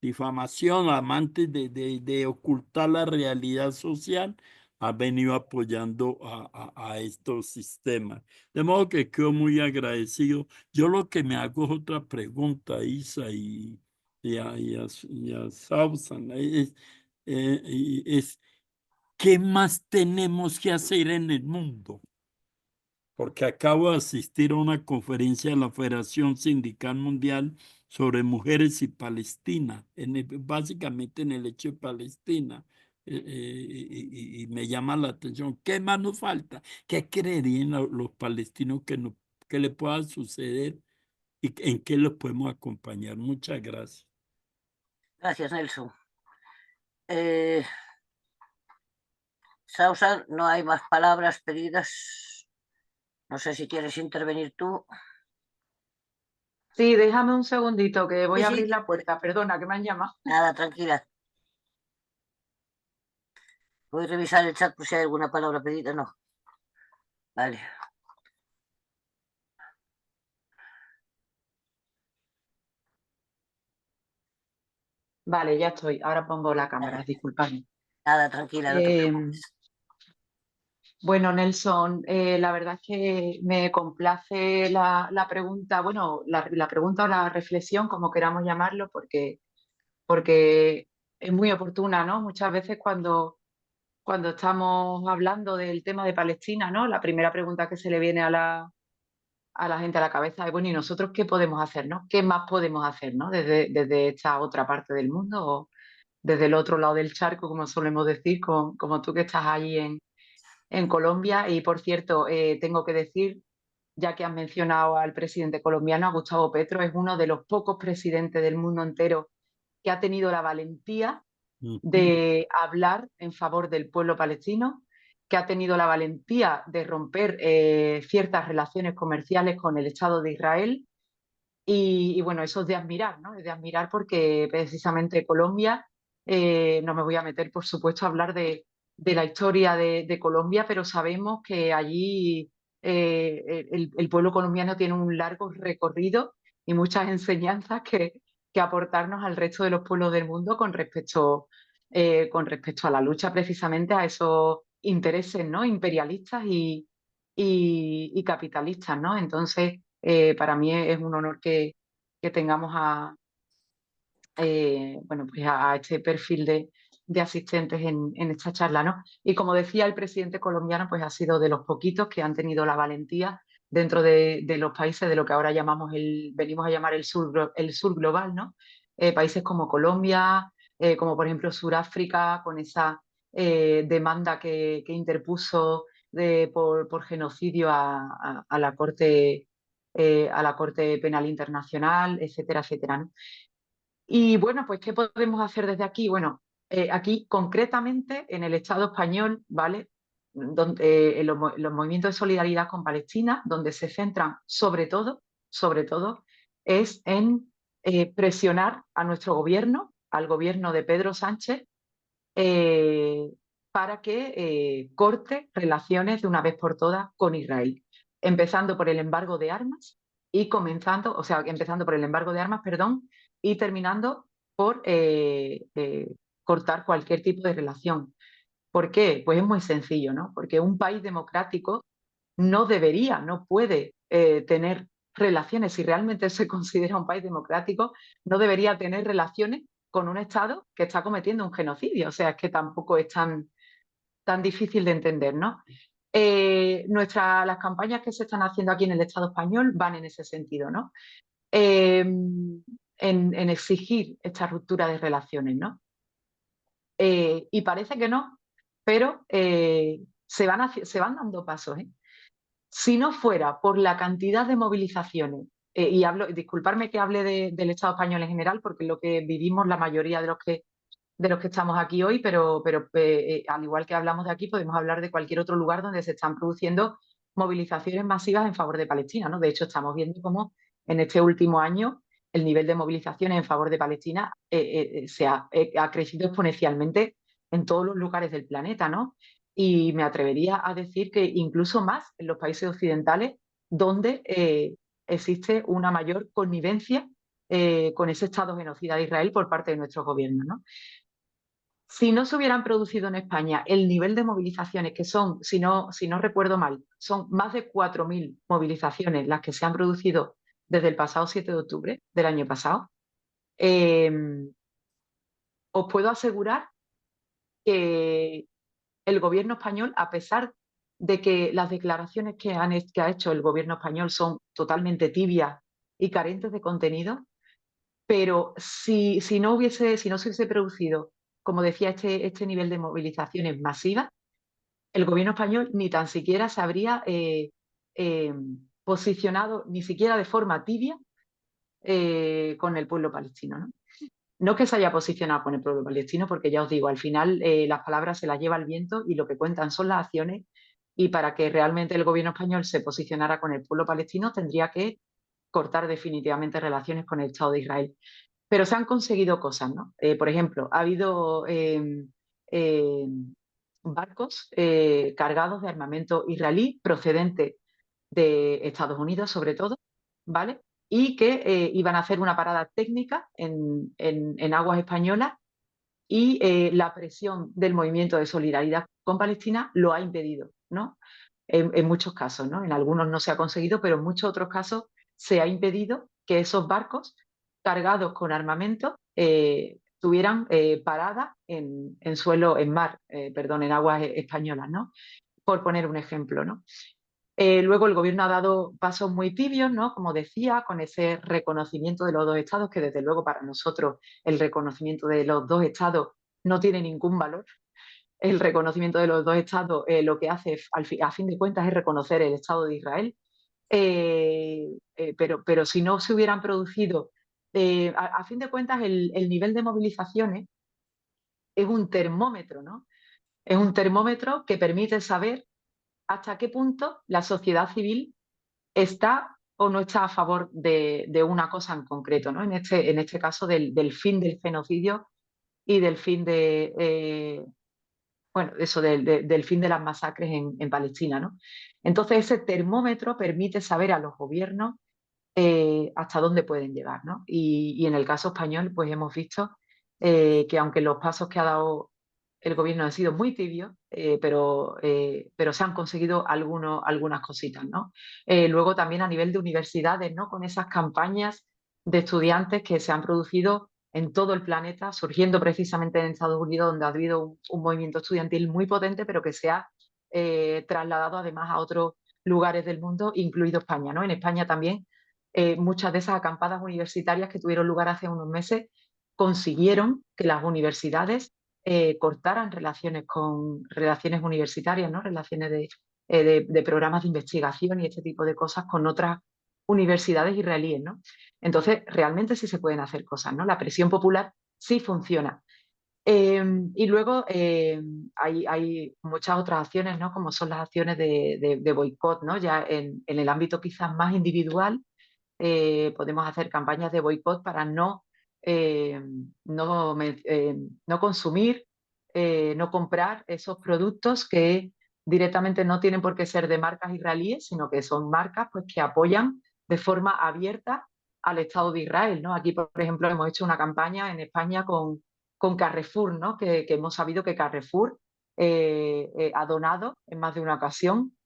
difamación, amantes de ocultar la realidad social, han venido apoyando a estos sistemas. De modo que quedo muy agradecido. Yo lo que me hago es otra pregunta, Isa, y a Sausan, es ¿qué más tenemos que hacer en el mundo? Porque acabo de asistir a una conferencia de la Federación Sindical Mundial sobre mujeres y Palestina, básicamente en el hecho de Palestina. Y me llama la atención, ¿qué más nos falta? ¿Qué creerían los palestinos que le pueda suceder y en qué los podemos acompañar? Muchas gracias. Gracias, Nelson. Sausan, no hay más palabras pedidas. No sé si quieres intervenir tú. Sí, déjame un segundito que voy Sí, a sí. abrir la puerta. Perdona, que me han llamado. Nada, tranquila. Voy a revisar el chat por si hay alguna palabra pedida. No. Vale. Vale, ya estoy. Ahora pongo la cámara, disculpadme. Nada, tranquila, no te preocupes. Bueno, Nelson, la verdad es que me complace la pregunta, bueno, la pregunta o la reflexión, como queramos llamarlo, porque es muy oportuna, ¿no? Muchas veces cuando estamos hablando del tema de Palestina, ¿no? La primera pregunta que se le viene a la gente a la cabeza es, bueno, ¿y nosotros qué podemos hacer, ¿no? ¿Qué más podemos hacer, ¿no? Desde esta otra parte del mundo o desde el otro lado del charco, como solemos decir, como tú que estás allí en Colombia. Y por cierto, tengo que decir, ya que has mencionado al presidente colombiano, a Gustavo Petro, es uno de los pocos presidentes del mundo entero que ha tenido la valentía de hablar en favor del pueblo palestino, que ha tenido la valentía de romper ciertas relaciones comerciales con el Estado de Israel. Y bueno, eso es de admirar, ¿no? Es de admirar porque precisamente Colombia, no me voy a meter, por supuesto, a hablar de la historia de Colombia, pero sabemos que allí el pueblo colombiano tiene un largo recorrido y muchas enseñanzas que aportarnos al resto de los pueblos del mundo con respecto a la lucha precisamente a esos intereses, ¿no? Imperialistas y capitalistas, ¿no? Entonces, para mí es un honor que tengamos bueno, pues a este perfil de asistentes en esta charla, ¿no? Y como decía el presidente colombiano, pues ha sido de los poquitos que han tenido la valentía dentro de los países de lo que ahora venimos a llamar el sur global, ¿no? Países como Colombia, como por ejemplo Sudáfrica, con esa demanda que interpuso por genocidio a la Corte Penal Internacional, etcétera, etcétera, ¿no? Y bueno, pues ¿qué podemos hacer desde aquí? Bueno, aquí concretamente en el Estado español, ¿vale? Donde, los movimientos de solidaridad con Palestina, donde se centran sobre todo, es en presionar a nuestro gobierno, al gobierno de Pedro Sánchez, eh, para que corte relaciones de una vez por todas con Israel, empezando por el embargo de armas empezando por el embargo de armas, perdón, y terminando por cortar cualquier tipo de relación. ¿Por qué? Pues es muy sencillo, ¿no? Porque un país democrático no puede tener relaciones, si realmente se considera un país democrático, no debería tener relaciones con un Estado que está cometiendo un genocidio. O sea, es que tampoco es tan difícil de entender, ¿no? Las campañas que se están haciendo aquí en el Estado español van en ese sentido, ¿no? En exigir esta ruptura de relaciones, ¿no? Y parece que no, pero se van dando pasos, ¿eh? Si no fuera por la cantidad de movilizaciones, disculparme que hable del Estado español en general, porque es lo que vivimos la mayoría de los que estamos aquí hoy, pero al igual que hablamos de aquí, podemos hablar de cualquier otro lugar donde se están produciendo movilizaciones masivas en favor de Palestina, ¿no? De hecho, estamos viendo cómo en este último año el nivel de movilizaciones en favor de Palestina ha crecido exponencialmente en todos los lugares del planeta, ¿no? Y me atrevería a decir que incluso más en los países occidentales, donde existe una mayor connivencia con ese Estado genocida de Israel por parte de nuestros gobiernos, ¿no? Si no se hubieran producido en España el nivel de movilizaciones que son, si no recuerdo mal, son más de 4.000 movilizaciones las que se han producido desde el pasado 7 de octubre del año pasado, eh, os puedo asegurar que el gobierno español, a pesar de que las declaraciones que ha hecho el gobierno español son totalmente tibias y carentes de contenido, pero si no se hubiese producido, como decía, este nivel de movilizaciones masivas, el gobierno español ni tan siquiera se habría eh, posicionado, ni siquiera de forma tibia, con el pueblo palestino, ¿no? No que se haya posicionado con el pueblo palestino, porque ya os digo, al final las palabras se las lleva el viento y lo que cuentan son las acciones, y para que realmente el gobierno español se posicionara con el pueblo palestino tendría que cortar definitivamente relaciones con el Estado de Israel. Pero se han conseguido cosas, ¿no? Por ejemplo, ha habido eh, barcos cargados de armamento israelí procedente de Estados Unidos, sobre todo, ¿vale? Y que iban a hacer una parada técnica en aguas españolas, y la presión del movimiento de solidaridad con Palestina lo ha impedido, ¿no? En muchos casos, ¿no? En algunos no se ha conseguido, pero en muchos otros casos se ha impedido que esos barcos cargados con armamento tuvieran parada en aguas españolas, ¿no? Por poner un ejemplo, ¿no? Luego el gobierno ha dado pasos muy tibios, ¿no? Como decía, con ese reconocimiento de los dos estados, que desde luego para nosotros el reconocimiento de los dos estados no tiene ningún valor. El reconocimiento de los dos estados lo que hace a fin de cuentas es reconocer el Estado de Israel. Pero si no se hubieran producido, a fin de cuentas el nivel de movilizaciones es un termómetro, ¿no? Es un termómetro que permite saber hasta qué punto la sociedad civil está o no está a favor de una cosa en concreto, ¿no? En este caso del fin del genocidio y del fin del fin de las masacres en Palestina, ¿no? Entonces ese termómetro permite saber a los gobiernos hasta dónde pueden llegar, ¿no? Y en el caso español, pues hemos visto que aunque los pasos que ha dado el gobierno han sido muy tibios, pero se han conseguido algunas cositas, ¿no? Luego también a nivel de universidades, ¿no? Con esas campañas de estudiantes que se han producido en todo el planeta, surgiendo precisamente en Estados Unidos, donde ha habido un movimiento estudiantil muy potente, pero que se ha trasladado además a otros lugares del mundo, incluido España, ¿no? En España también muchas de esas acampadas universitarias que tuvieron lugar hace unos meses consiguieron que las universidades cortaran relaciones universitarias, ¿no? Relaciones de programas de investigación y este tipo de cosas con otras universidades israelíes, ¿no? Entonces, realmente sí se pueden hacer cosas, ¿no? La presión popular sí funciona. Y luego hay muchas otras acciones, ¿no? Como son las acciones de boicot, ¿no? Ya en el ámbito quizás más individual, podemos hacer campañas de boicot para no consumir, no comprar esos productos que directamente no tienen por qué ser de marcas israelíes, sino que son marcas pues, que apoyan de forma abierta al Estado de Israel, ¿no? Aquí, por ejemplo, hemos hecho una campaña en España con Carrefour, ¿no? Que hemos sabido que Carrefour ha donado en más de una ocasión,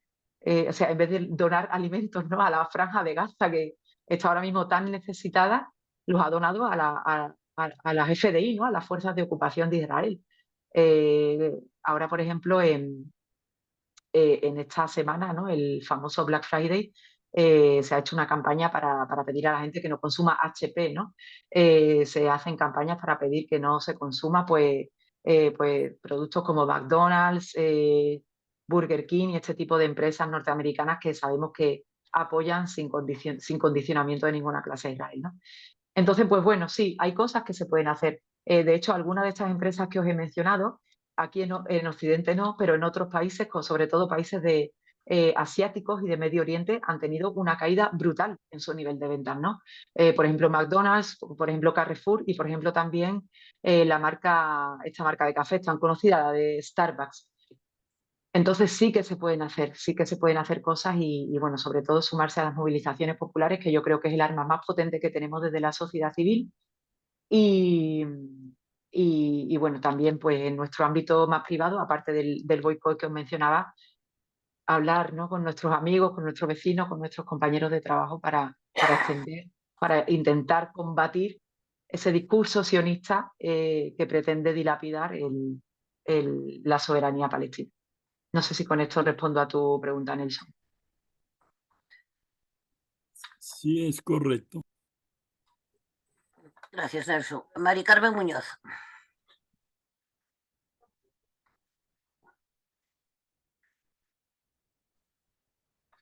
o sea, en vez de donar alimentos, ¿no? A la franja de Gaza, que está ahora mismo tan necesitada, los ha donado a las FDI, ¿no? A las fuerzas de ocupación de Israel. Ahora, por ejemplo, en esta semana, ¿no? El famoso Black Friday, se ha hecho una campaña para pedir a la gente que no consuma HP, ¿no? Se hacen campañas para pedir que no se consuma pues productos como McDonald's, Burger King y este tipo de empresas norteamericanas que sabemos que apoyan sin condicionamiento de ninguna clase a Israel, ¿no? Entonces, pues bueno, sí, hay cosas que se pueden hacer. De hecho, algunas de estas empresas que os he mencionado, aquí en Occidente no, pero en otros países, sobre todo países asiáticos y de Medio Oriente, han tenido una caída brutal en su nivel de ventas, ¿no? Por ejemplo, McDonald's, por ejemplo, Carrefour y, por ejemplo, también esta marca de café tan conocida, la de Starbucks. Entonces sí que se pueden hacer cosas y, bueno, sobre todo sumarse a las movilizaciones populares, que yo creo que es el arma más potente que tenemos desde la sociedad civil. Y, bueno, también pues en nuestro ámbito más privado, aparte del boicot que os mencionaba, hablar, ¿no? Con nuestros amigos, con nuestros vecinos, con nuestros compañeros de trabajo para intentar combatir ese discurso sionista que pretende dilapidar la soberanía palestina. No sé si con esto respondo a tu pregunta, Nelson. Sí, es correcto. Gracias, Nelson. Mari Carmen Muñoz.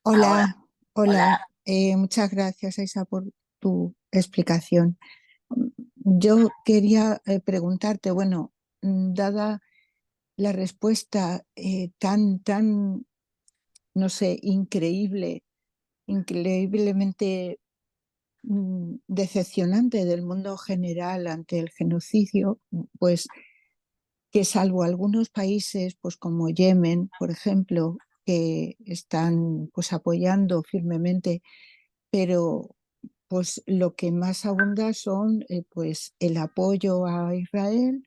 Hola, Hola. muchas gracias, Isa, por tu explicación. Yo quería preguntarte, bueno, dada la respuesta tan, no sé, increíblemente decepcionante del mundo general ante el genocidio, pues que salvo algunos países, pues como Yemen, por ejemplo, que están pues apoyando firmemente, pero pues lo que más abunda son pues el apoyo a Israel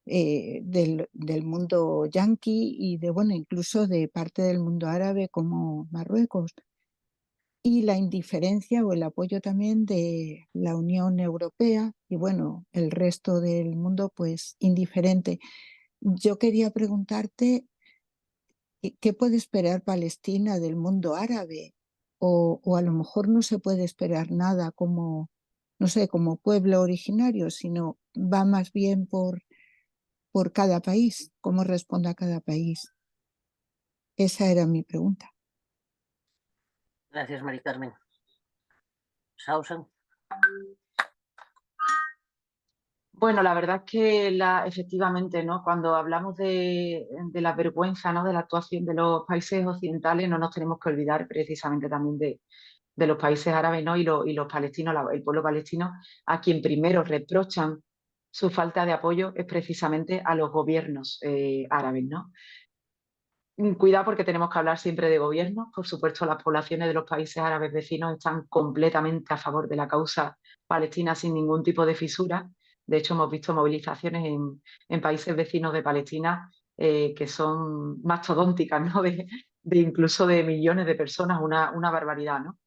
del mundo yanqui y de bueno incluso de parte del mundo árabe como Marruecos, y la indiferencia o el apoyo también de la Unión Europea y bueno el resto del mundo pues indiferente. Yo quería preguntarte qué puede esperar Palestina del mundo árabe, o a lo mejor no se puede esperar nada como, no sé, como pueblo originario, sino va más bien por cada país, cómo responde a cada país. Esa era mi pregunta. Gracias, Mari Carmen. Sausan. Bueno, la verdad es que efectivamente, ¿no? Cuando hablamos de la vergüenza, ¿no? De la actuación de los países occidentales, no nos tenemos que olvidar precisamente también de los países árabes, ¿no? Y los palestinos, el pueblo palestino, a quien primero reprochan su falta de apoyo es precisamente a los gobiernos árabes, ¿no? Cuidado porque tenemos que hablar siempre de gobiernos. Por supuesto, las poblaciones de los países árabes vecinos están completamente a favor de la causa palestina sin ningún tipo de fisura. De hecho, hemos visto movilizaciones en países vecinos de Palestina que son mastodónticas, ¿no? De incluso de millones de personas, una barbaridad, ¿no?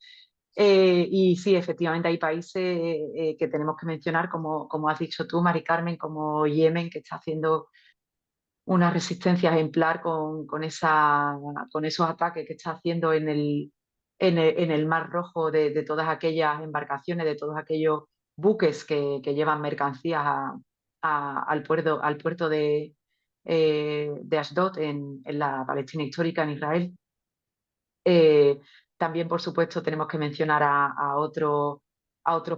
Y sí, efectivamente hay países que tenemos que mencionar, como has dicho tú, Mari Carmen, como Yemen, que está haciendo una resistencia ejemplar con esos ataques que está haciendo en el Mar Rojo de todas aquellas embarcaciones, de todos aquellos buques que llevan mercancías al puerto de Ashdod en la Palestina histórica, en Israel. También, por supuesto, tenemos que mencionar a otros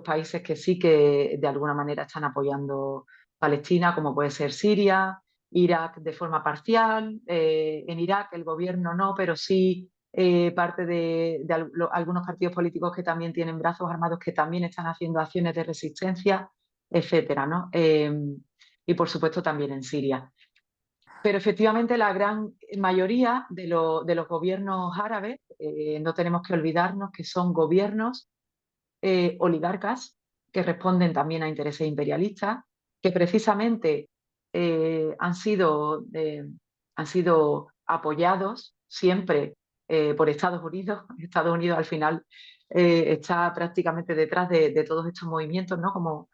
países que sí que de alguna manera están apoyando Palestina, como puede ser Siria, Irak de forma parcial. En Irak el gobierno no, pero sí parte de algunos partidos políticos que también tienen brazos armados que también están haciendo acciones de resistencia, etcétera, ¿no? Y por supuesto también en Siria. Pero efectivamente la gran mayoría de los gobiernos árabes, no tenemos que olvidarnos que son gobiernos oligarcas que responden también a intereses imperialistas, que precisamente han sido apoyados siempre por Estados Unidos. Estados Unidos al final está prácticamente detrás de todos estos movimientos, ¿no? Como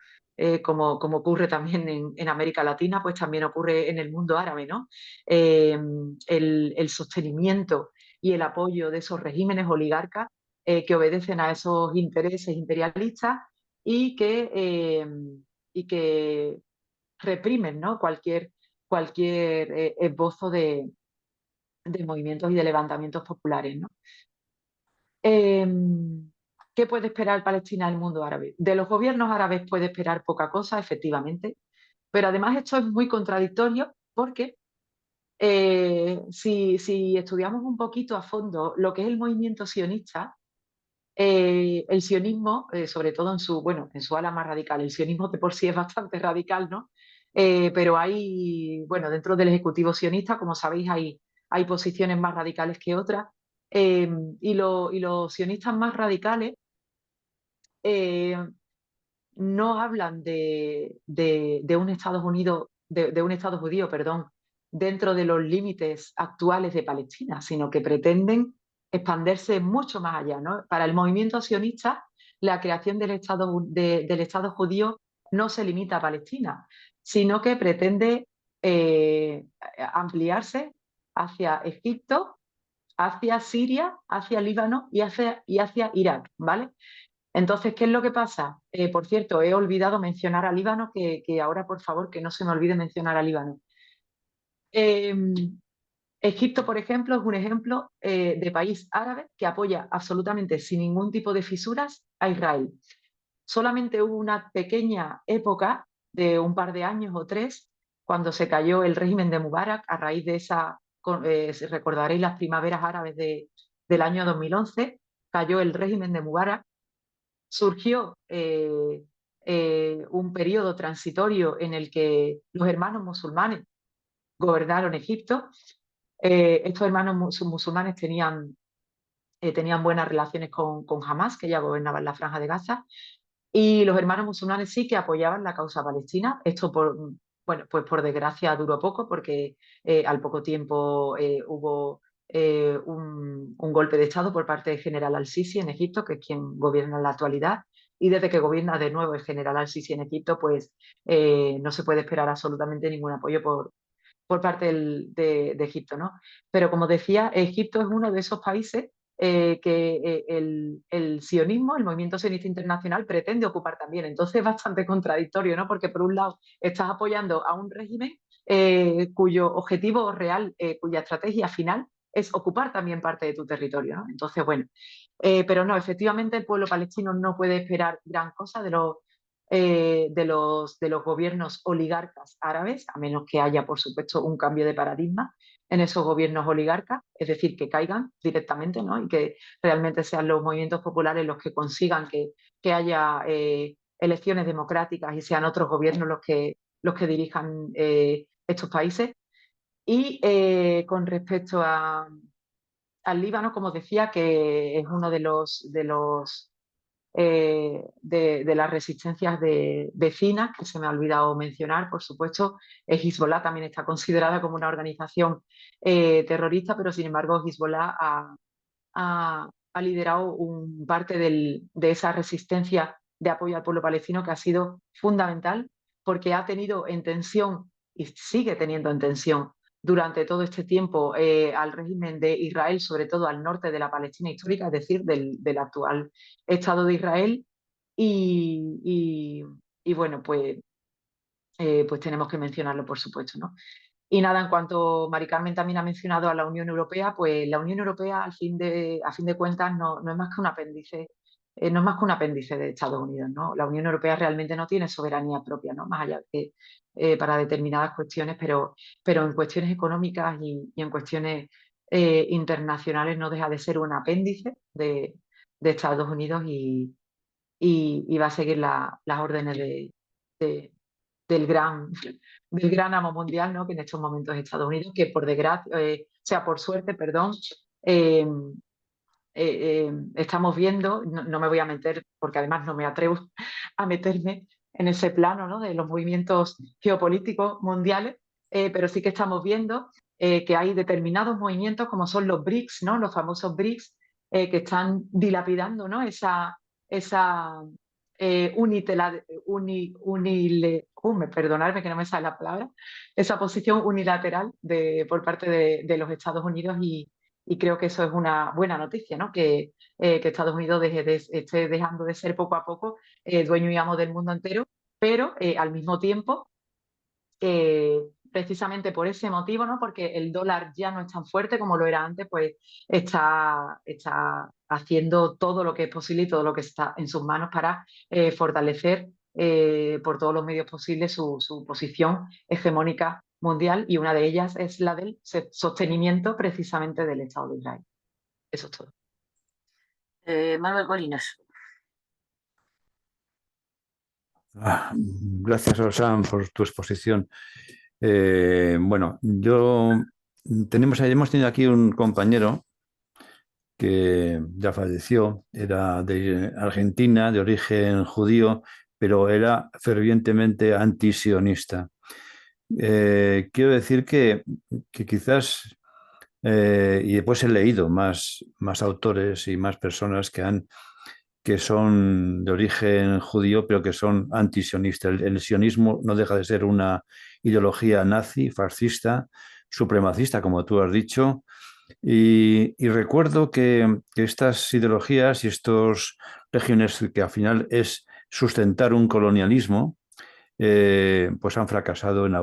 ocurre también en América Latina, pues también ocurre en el mundo árabe, ¿no? El sostenimiento y el apoyo de esos regímenes oligarcas que obedecen a esos intereses imperialistas y que reprimen, ¿no? cualquier esbozo de movimientos y de levantamientos populares, ¿no? ¿Qué puede esperar Palestina del mundo árabe? De los gobiernos árabes puede esperar poca cosa, efectivamente, pero además esto es muy contradictorio porque si estudiamos un poquito a fondo lo que es el movimiento sionista, el sionismo, sobre todo en su ala más radical, el sionismo de por sí es bastante radical, ¿no? Pero dentro del ejecutivo sionista, como sabéis, hay posiciones más radicales que otras, y los sionistas más radicales eh, no hablan de un Estados Unidos, de un Estado judío, perdón, dentro de los límites actuales de Palestina, sino que pretenden expandirse mucho más allá, ¿no? Para el movimiento sionista, la creación del Estado judío no se limita a Palestina, sino que pretende ampliarse hacia Egipto, hacia Siria, hacia Líbano y hacia Irak, ¿vale? Entonces, ¿qué es lo que pasa? Por cierto, he olvidado mencionar a Líbano, que ahora, por favor, que no se me olvide mencionar a Líbano. Egipto, por ejemplo, es un ejemplo de país árabe que apoya absolutamente sin ningún tipo de fisuras a Israel. Solamente hubo una pequeña época de un par de años o tres, cuando se cayó el régimen de Mubarak, a raíz de recordaréis las primaveras árabes del año 2011, cayó el régimen de Mubarak. Surgió un periodo transitorio en el que los hermanos musulmanes gobernaron Egipto. Estos hermanos musulmanes tenían buenas relaciones con Hamas, que ya gobernaba en la Franja de Gaza, y los hermanos musulmanes sí que apoyaban la causa palestina. Esto, pues por desgracia duró poco, porque al poco tiempo hubo un golpe de Estado por parte del general al-Sisi en Egipto, que es quien gobierna en la actualidad. Y desde que gobierna de nuevo el general al-Sisi en Egipto, pues no se puede esperar absolutamente ningún apoyo por parte de Egipto, ¿no? Pero como decía, Egipto es uno de esos países que el sionismo, el movimiento sionista internacional, pretende ocupar también. Entonces es bastante contradictorio, ¿no? Porque por un lado estás apoyando a un régimen cuyo objetivo real, cuya estrategia final es ocupar también parte de tu territorio, ¿no? Entonces, bueno, pero no, efectivamente el pueblo palestino no puede esperar gran cosa de los gobiernos oligarcas árabes, a menos que haya, por supuesto, un cambio de paradigma en esos gobiernos oligarcas, es decir, que caigan directamente, ¿no? Y que realmente sean los movimientos populares los que consigan que haya elecciones democráticas y sean otros gobiernos los que dirijan estos países. Y con respecto al Líbano, como decía, que es uno de las resistencias vecinas, que se me ha olvidado mencionar, por supuesto. Hezbollah también está considerada como una organización terrorista, pero sin embargo Hezbollah ha liderado parte de esa resistencia de apoyo al pueblo palestino, que ha sido fundamental, porque ha tenido en tensión y sigue teniendo en tensión durante todo este tiempo al régimen de Israel, sobre todo al norte de la Palestina histórica, es decir, del actual Estado de Israel. Y bueno, pues tenemos que mencionarlo, por supuesto, ¿no? Y nada, en cuanto Mari Carmen también ha mencionado a la Unión Europea, pues la Unión Europea, a fin de cuentas, no es más que un apéndice, no es más que un apéndice de Estados Unidos, ¿no? La Unión Europea realmente no tiene soberanía propia, ¿no? Más allá de para determinadas cuestiones, pero en cuestiones económicas y en cuestiones internacionales no deja de ser un apéndice de Estados Unidos y va a seguir las órdenes de- del gran amo mundial, ¿no? Que en estos momentos es Estados Unidos, que por desgracia, por suerte, perdón, eh, estamos viendo, no me voy a meter, porque además no me atrevo a meterme en ese plano, ¿no? De los movimientos geopolíticos mundiales, pero sí que estamos viendo que hay determinados movimientos como son los BRICS, ¿no? Los famosos BRICS, que están dilapidando, ¿no? Esa perdonadme que no me sale la palabra, esa posición unilateral por parte de los Estados Unidos, y creo que eso es una buena noticia, ¿no? Que Estados Unidos esté dejando de ser poco a poco dueño y amo del mundo entero, pero al mismo tiempo, precisamente por ese motivo, ¿no? Porque el dólar ya no es tan fuerte como lo era antes, pues está haciendo todo lo que es posible y todo lo que está en sus manos para fortalecer por todos los medios posibles su posición hegemónica mundial, y una de ellas es la del sostenimiento precisamente del Estado de Israel. Eso es todo. Manuel Colinas. Gracias, Rosan, por tu exposición. Bueno, hemos tenido aquí un compañero que ya falleció, era de Argentina, de origen judío, pero era fervientemente antisionista. Quiero decir que quizás, y después he leído más autores y más personas que son de origen judío, pero que son antisionistas. El sionismo no deja de ser una ideología nazi, fascista, supremacista, como tú has dicho. Y recuerdo que estas ideologías y estos regímenes, que al final es sustentar un colonialismo, pues han fracasado en la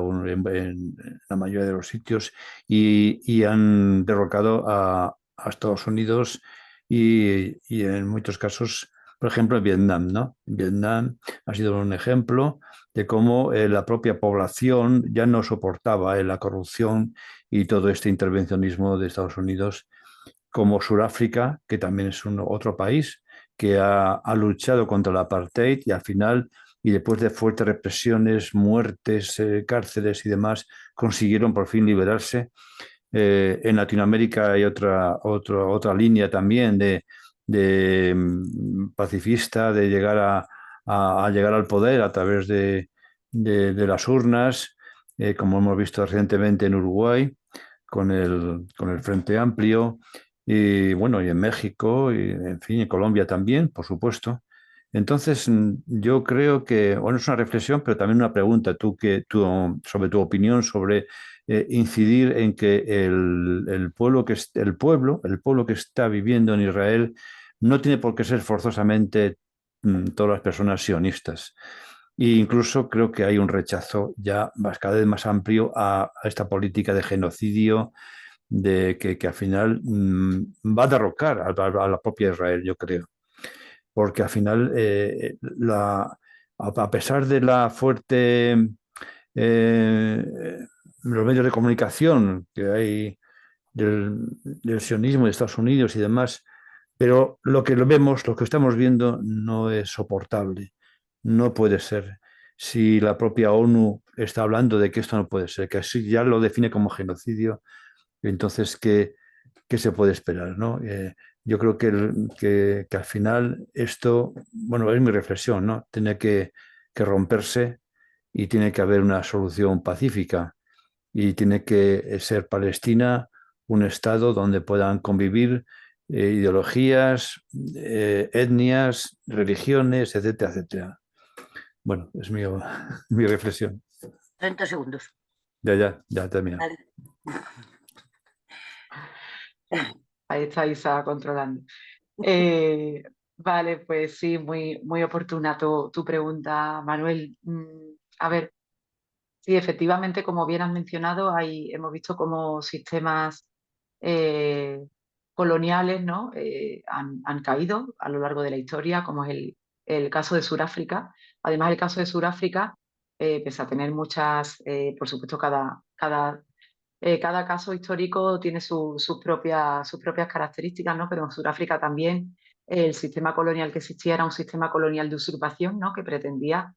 mayoría de los sitios y han derrocado a Estados Unidos y en muchos casos, por ejemplo, en Vietnam, ¿no? Vietnam ha sido un ejemplo de cómo la propia población ya no soportaba la corrupción y todo este intervencionismo de Estados Unidos, como Sudáfrica, que también es otro país que ha luchado contra el apartheid y al final, y después de fuertes represiones, muertes, cárceles y demás, consiguieron por fin liberarse. En Latinoamérica hay otra línea también de pacifista, de llegar a llegar al poder a través de las urnas, como hemos visto recientemente en Uruguay, con el Frente Amplio, y bueno, y en México, y en fin, en Colombia también, por supuesto. Entonces, yo creo que, bueno, es una reflexión, pero también una pregunta, sobre tu opinión sobre incidir en que el pueblo el pueblo que está viviendo en Israel no tiene por qué ser forzosamente todas las personas sionistas. E incluso creo que hay un rechazo ya cada vez más amplio a esta política de genocidio que al final va a derrocar a la propia Israel, yo creo. Porque al final, a pesar de la fuerte los medios de comunicación que hay del sionismo de Estados Unidos y demás, pero lo que estamos viendo no es soportable, no puede ser. si la propia ONU está hablando de que esto no puede ser, que así ya lo define como genocidio, entonces, ¿qué se puede esperar, ¿no? Yo creo que al final esto, bueno, es mi reflexión, ¿no? Tiene que romperse y tiene que haber una solución pacífica y tiene que ser Palestina un estado donde puedan convivir ideologías, etnias, religiones, etcétera, etcétera. Bueno, es mi reflexión. 30 segundos. Ya termina. Vale. Ahí está Isa controlando. Vale, pues sí, muy oportuna tu pregunta, Manuel. A ver, sí, efectivamente, como bien has mencionado, hemos visto cómo sistemas coloniales, ¿no? Han caído a lo largo de la historia, como es el caso de Sudáfrica. Además, el caso de Sudáfrica, pese a tener muchas, por supuesto, cada caso histórico tiene sus propias características, ¿no? Pero en Sudáfrica también el sistema colonial que existía era un sistema colonial de usurpación, ¿no? Que pretendía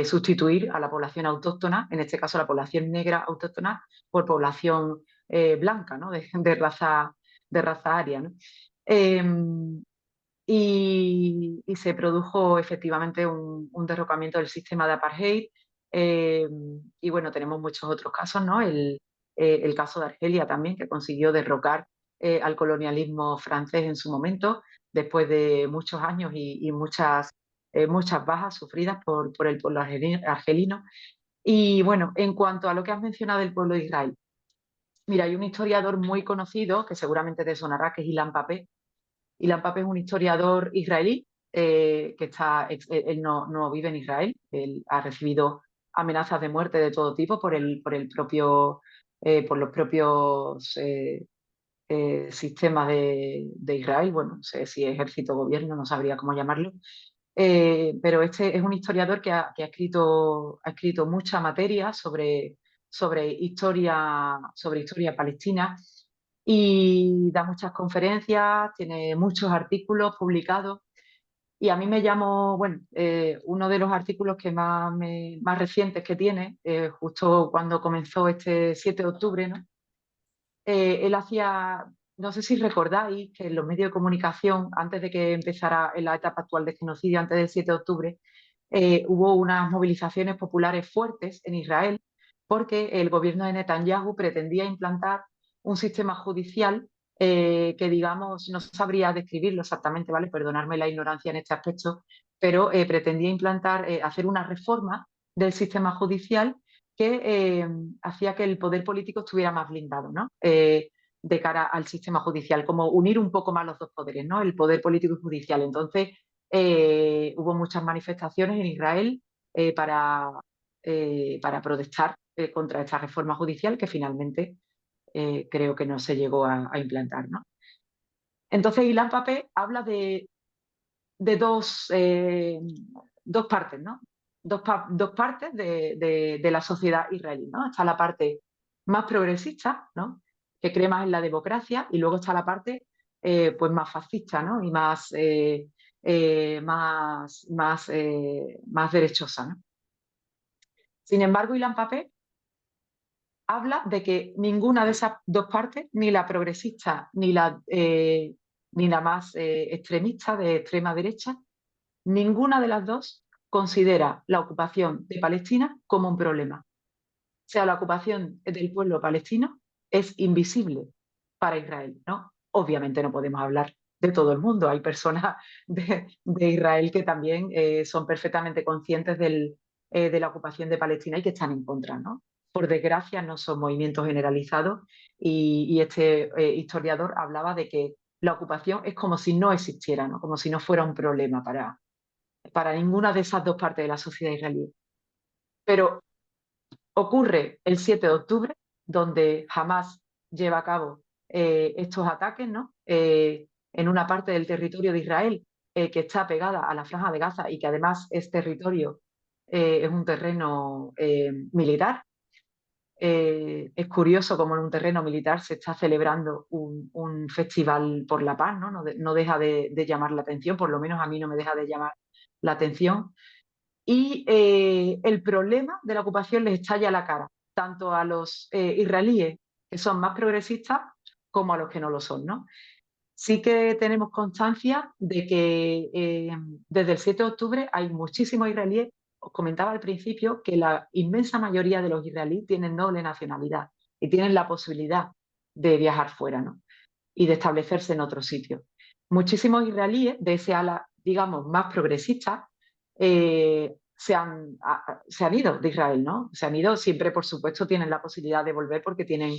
sustituir a la población autóctona, en este caso la población negra autóctona, por población blanca, ¿no? De raza aria, ¿no? Y se produjo efectivamente un derrocamiento del sistema de apartheid. Y bueno, tenemos muchos otros casos, ¿no? El caso de Argelia también, que consiguió derrocar al colonialismo francés en su momento, después de muchos años y muchas bajas sufridas por el pueblo argelino. Y bueno, en cuanto a lo que has mencionado del pueblo de Israel, mira, hay un historiador muy conocido, que seguramente te sonará, que es Ilan Pappé. Ilan Pappé es un historiador israelí él no vive en Israel, él ha recibido amenazas de muerte de todo tipo por los propios sistemas de Israel, bueno, no sé si ejército o gobierno, no sabría cómo llamarlo. Pero este es un historiador que ha escrito mucha materia sobre historia palestina y da muchas conferencias, tiene muchos artículos publicados. Y a mí me llamó, bueno, uno de los artículos que más recientes que tiene, justo cuando comenzó este 7 de octubre, ¿no? Él hacía, no sé si recordáis que en los medios de comunicación, antes de que empezara en la etapa actual de genocidio, antes del 7 de octubre, hubo unas movilizaciones populares fuertes en Israel porque el gobierno de Netanyahu pretendía implantar un sistema judicial que, digamos, no sabría describirlo exactamente, ¿vale? Perdonadme la ignorancia en este aspecto, pero pretendía hacer una reforma del sistema judicial que hacía que el poder político estuviera más blindado, ¿no? De cara al sistema judicial, como unir un poco más los dos poderes, ¿no? El poder político y judicial. Entonces, hubo muchas manifestaciones en Israel para protestar contra esta reforma judicial que finalmente creo que no se llegó a implantar, ¿no? Entonces, Ilan Pappé habla de dos partes, ¿no? Dos partes de la sociedad israelí, ¿no? Está la parte más progresista, ¿no? Que cree más en la democracia, y luego está la parte pues más fascista, ¿no? Y más derechosa, ¿no? Sin embargo, Ilan Pappé habla de que ninguna de esas dos partes, ni la progresista ni la más extremista de extrema derecha, ninguna de las dos considera la ocupación de Palestina como un problema. O sea, la ocupación del pueblo palestino es invisible para Israel, ¿no? Obviamente no podemos hablar de todo el mundo. Hay personas de Israel que también son perfectamente conscientes de la ocupación de Palestina y que están en contra, ¿no? Por desgracia no son movimientos generalizados y este historiador hablaba de que la ocupación es como si no existiera, ¿no? Como si no fuera un problema para ninguna de esas dos partes de la sociedad israelí. Pero ocurre el 7 de octubre, donde Hamas lleva a cabo estos ataques, ¿no? En una parte del territorio de Israel que está pegada a la Franja de Gaza y que además es territorio, es un terreno militar. Es curioso cómo en un terreno militar se está celebrando un festival por la paz, ¿no? No deja de llamar la atención, por lo menos a mí no me deja de llamar la atención. Y el problema de la ocupación les estalla a la cara, tanto a los israelíes, que son más progresistas, como a los que no lo son, ¿no? Sí que tenemos constancia de que desde el 7 de octubre hay muchísimos israelíes. Os comentaba al principio que la inmensa mayoría de los israelíes tienen doble nacionalidad y tienen la posibilidad de viajar fuera, ¿no? Y de establecerse en otro sitio. Muchísimos israelíes de ese ala, digamos, más progresista, se han ido de Israel, ¿no? Se han ido, siempre, por supuesto, tienen la posibilidad de volver porque tienen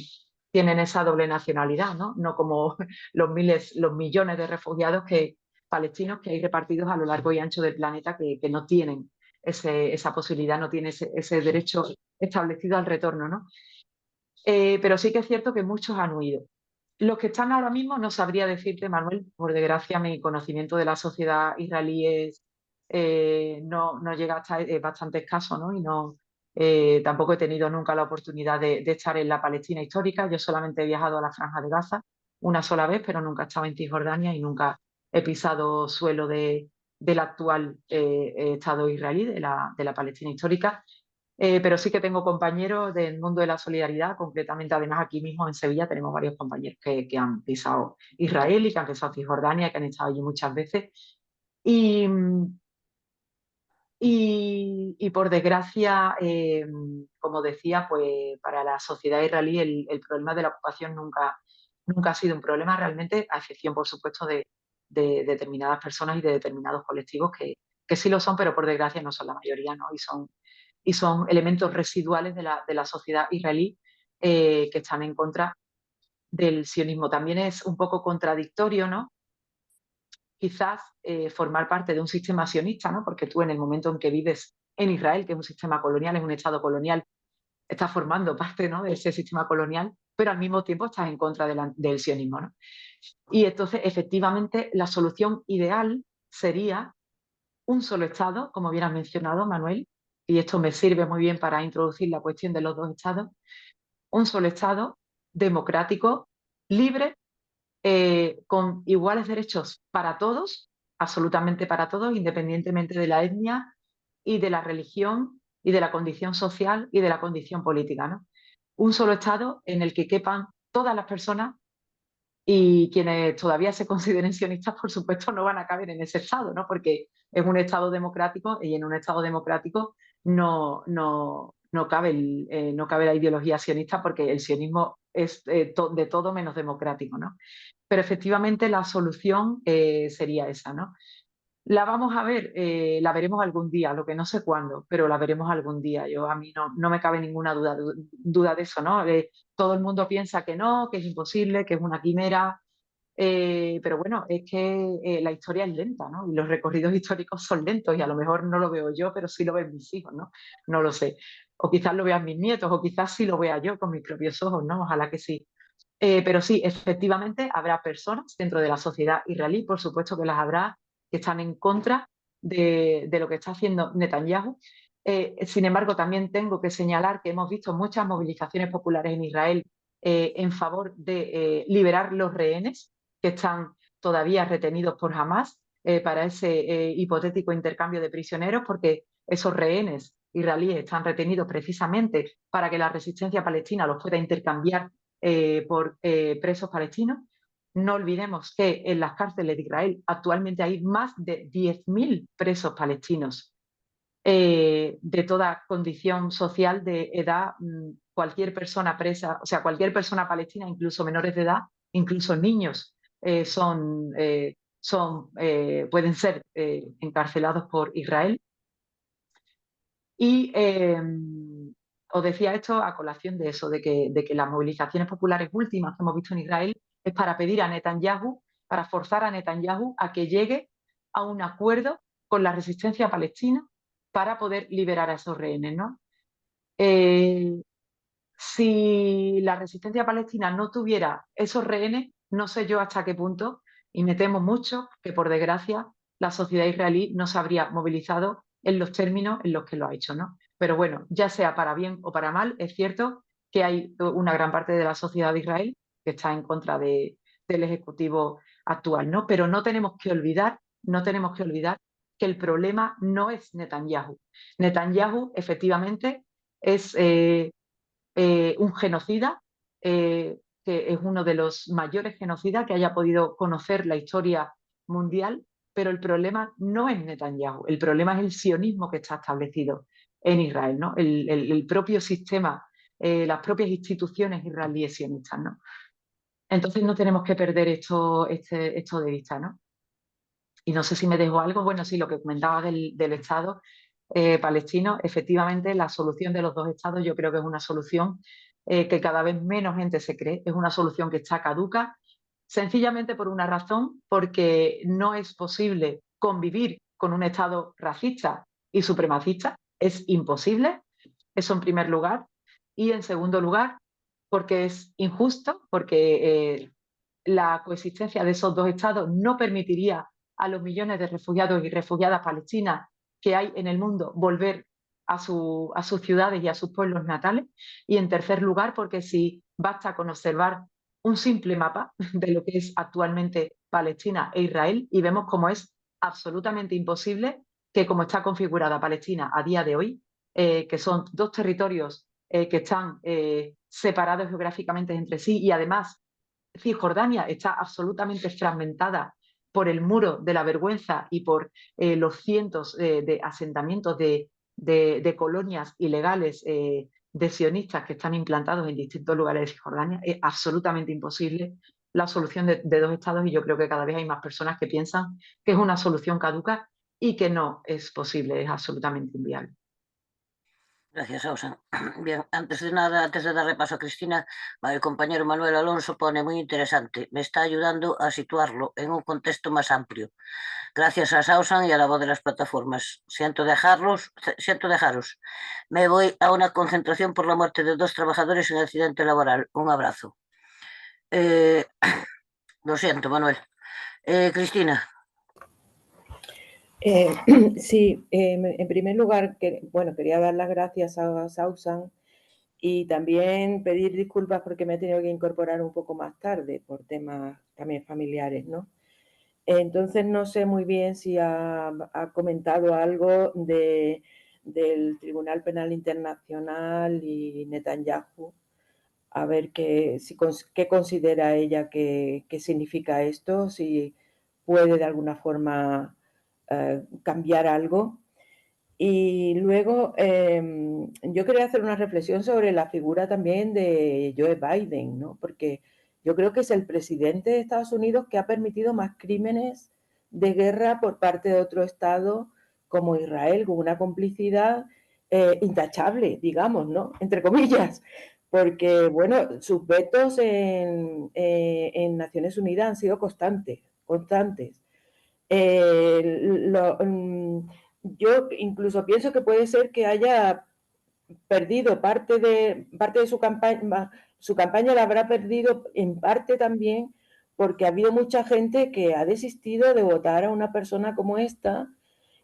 esa doble nacionalidad, ¿no? No como los millones de refugiados palestinos que hay repartidos a lo largo y ancho del planeta que no tienen esa posibilidad, no tienen ese derecho establecido al retorno, ¿no? Pero sí que es cierto que muchos han huido. Los que están ahora mismo, no sabría decirte, Manuel, por desgracia mi conocimiento de la sociedad israelí no llega hasta, es bastante escaso, ¿no? Y tampoco he tenido nunca la oportunidad de estar en la Palestina histórica. Yo solamente he viajado a la Franja de Gaza una sola vez, pero nunca he estado en Cisjordania y nunca he pisado suelo del actual Estado israelí, de la Palestina histórica. Pero sí que tengo compañeros del mundo de la solidaridad, concretamente además aquí mismo en Sevilla tenemos varios compañeros que han pisado Israel y que han pisado Cisjordania, que han estado allí muchas veces. Y por desgracia, como decía, pues para la sociedad israelí el problema de la ocupación nunca ha sido un problema realmente, a excepción, por supuesto, de determinadas personas y de determinados colectivos que sí lo son, pero por desgracia no son la mayoría, ¿no? Y son elementos residuales de la sociedad israelí que están en contra del sionismo. También es un poco contradictorio, ¿no? Quizás formar parte de un sistema sionista, ¿no? Porque tú en el momento en que vives en Israel, que es un sistema colonial, es un Estado colonial, estás formando parte, ¿no?, de ese sistema colonial, pero al mismo tiempo estás en contra del sionismo, ¿no? Y entonces, efectivamente, la solución ideal sería un solo Estado, como bien has mencionado, Manuel, y esto me sirve muy bien para introducir la cuestión de los dos Estados, un solo Estado democrático, libre, con iguales derechos para todos, absolutamente para todos, independientemente de la etnia y de la religión y de la condición social y de la condición política, ¿no? Un solo Estado en el que quepan todas las personas y quienes todavía se consideren sionistas, por supuesto, no van a caber en ese Estado, ¿no? Porque es un Estado democrático y en un Estado democrático no cabe la ideología sionista porque el sionismo es de todo menos democrático, ¿no? Pero efectivamente la solución sería esa, ¿no? La vamos a ver, la veremos algún día, lo que no sé cuándo, pero la veremos algún día. A mí no me cabe ninguna duda de eso, ¿no? Todo el mundo piensa que no, que es imposible, que es una quimera, pero bueno, es que la historia es lenta, ¿no? Y los recorridos históricos son lentos y a lo mejor no lo veo yo, pero sí lo ven mis hijos, ¿no? No lo sé. O quizás lo vean mis nietos, o quizás sí lo vea yo con mis propios ojos, ¿no? Ojalá que sí. Pero sí, efectivamente habrá personas dentro de la sociedad israelí, por supuesto que las habrá, que están en contra de lo que está haciendo Netanyahu. Sin embargo, también tengo que señalar que hemos visto muchas movilizaciones populares en Israel en favor de liberar los rehenes que están todavía retenidos por Hamás para ese hipotético intercambio de prisioneros, porque esos rehenes israelíes están retenidos precisamente para que la resistencia palestina los pueda intercambiar por presos palestinos. No olvidemos que en las cárceles de Israel actualmente hay más de 10.000 presos palestinos de toda condición social, de edad, cualquier persona presa, o sea, cualquier persona palestina, incluso menores de edad, incluso niños, pueden ser encarcelados por Israel. Y os decía esto a colación de eso, de que las movilizaciones populares últimas que hemos visto en Israel es para pedir a Netanyahu, para forzar a Netanyahu a que llegue a un acuerdo con la resistencia palestina para poder liberar a esos rehenes, ¿no? Si la resistencia palestina no tuviera esos rehenes, no sé yo hasta qué punto, y me temo mucho que por desgracia la sociedad israelí no se habría movilizado en los términos en los que lo ha hecho, ¿no? Pero bueno, ya sea para bien o para mal, es cierto que hay una gran parte de la sociedad de Israel que está en contra del Ejecutivo actual, ¿no? Pero no tenemos que olvidar que el problema no es Netanyahu. Netanyahu efectivamente es un genocida, que es uno de los mayores genocidas que haya podido conocer la historia mundial, pero el problema no es Netanyahu, el problema es el sionismo que está establecido en Israel, ¿no? El propio sistema, las propias instituciones israelíes sionistas, ¿no? Entonces no tenemos que perder esto de vista, ¿no? Y no sé si me dejo algo. Bueno, sí, lo que comentaba del Estado palestino, efectivamente la solución de los dos estados yo creo que es una solución que cada vez menos gente se cree, es una solución que está caduca, sencillamente por una razón, porque no es posible convivir con un Estado racista y supremacista, es imposible, eso en primer lugar, y en segundo lugar, porque es injusto, porque la coexistencia de esos dos estados no permitiría a los millones de refugiados y refugiadas palestinas que hay en el mundo volver a sus ciudades y a sus pueblos natales. Y en tercer lugar, porque si basta con observar un simple mapa de lo que es actualmente Palestina e Israel y vemos cómo es absolutamente imposible que como está configurada Palestina a día de hoy, que son dos territorios que están separados geográficamente entre sí y además Cisjordania está absolutamente fragmentada por el muro de la vergüenza y por los cientos de asentamientos de colonias ilegales de sionistas que están implantados en distintos lugares de Cisjordania. Es absolutamente imposible la solución de dos estados y yo creo que cada vez hay más personas que piensan que es una solución caduca y que no es posible, es absolutamente inviable. Gracias, Ausan. Bien, antes de nada, antes de dar repaso a Cristina, el compañero Manuel Alonso pone muy interesante. Me está ayudando a situarlo en un contexto más amplio. Gracias a Sausan y a la voz de las plataformas. Siento dejaros. Me voy a una concentración por la muerte de 2 trabajadores en accidente laboral. Un abrazo. Lo siento, Manuel. Cristina. Sí, en primer lugar, quería dar las gracias a Sausan y también pedir disculpas porque me he tenido que incorporar un poco más tarde por temas también familiares, ¿no? Entonces no sé muy bien si ha comentado algo del Tribunal Penal Internacional y Netanyahu, a ver qué considera ella que significa esto, si puede de alguna forma cambiar algo. Y luego yo quería hacer una reflexión sobre la figura también de Joe Biden, ¿no? Porque yo creo que es el presidente de Estados Unidos que ha permitido más crímenes de guerra por parte de otro Estado como Israel, con una complicidad intachable, digamos, ¿no? Entre comillas. Porque, bueno, sus vetos en Naciones Unidas han sido constantes. Yo incluso pienso que puede ser que haya perdido parte de su campaña la habrá perdido en parte también porque ha habido mucha gente que ha desistido de votar a una persona como esta,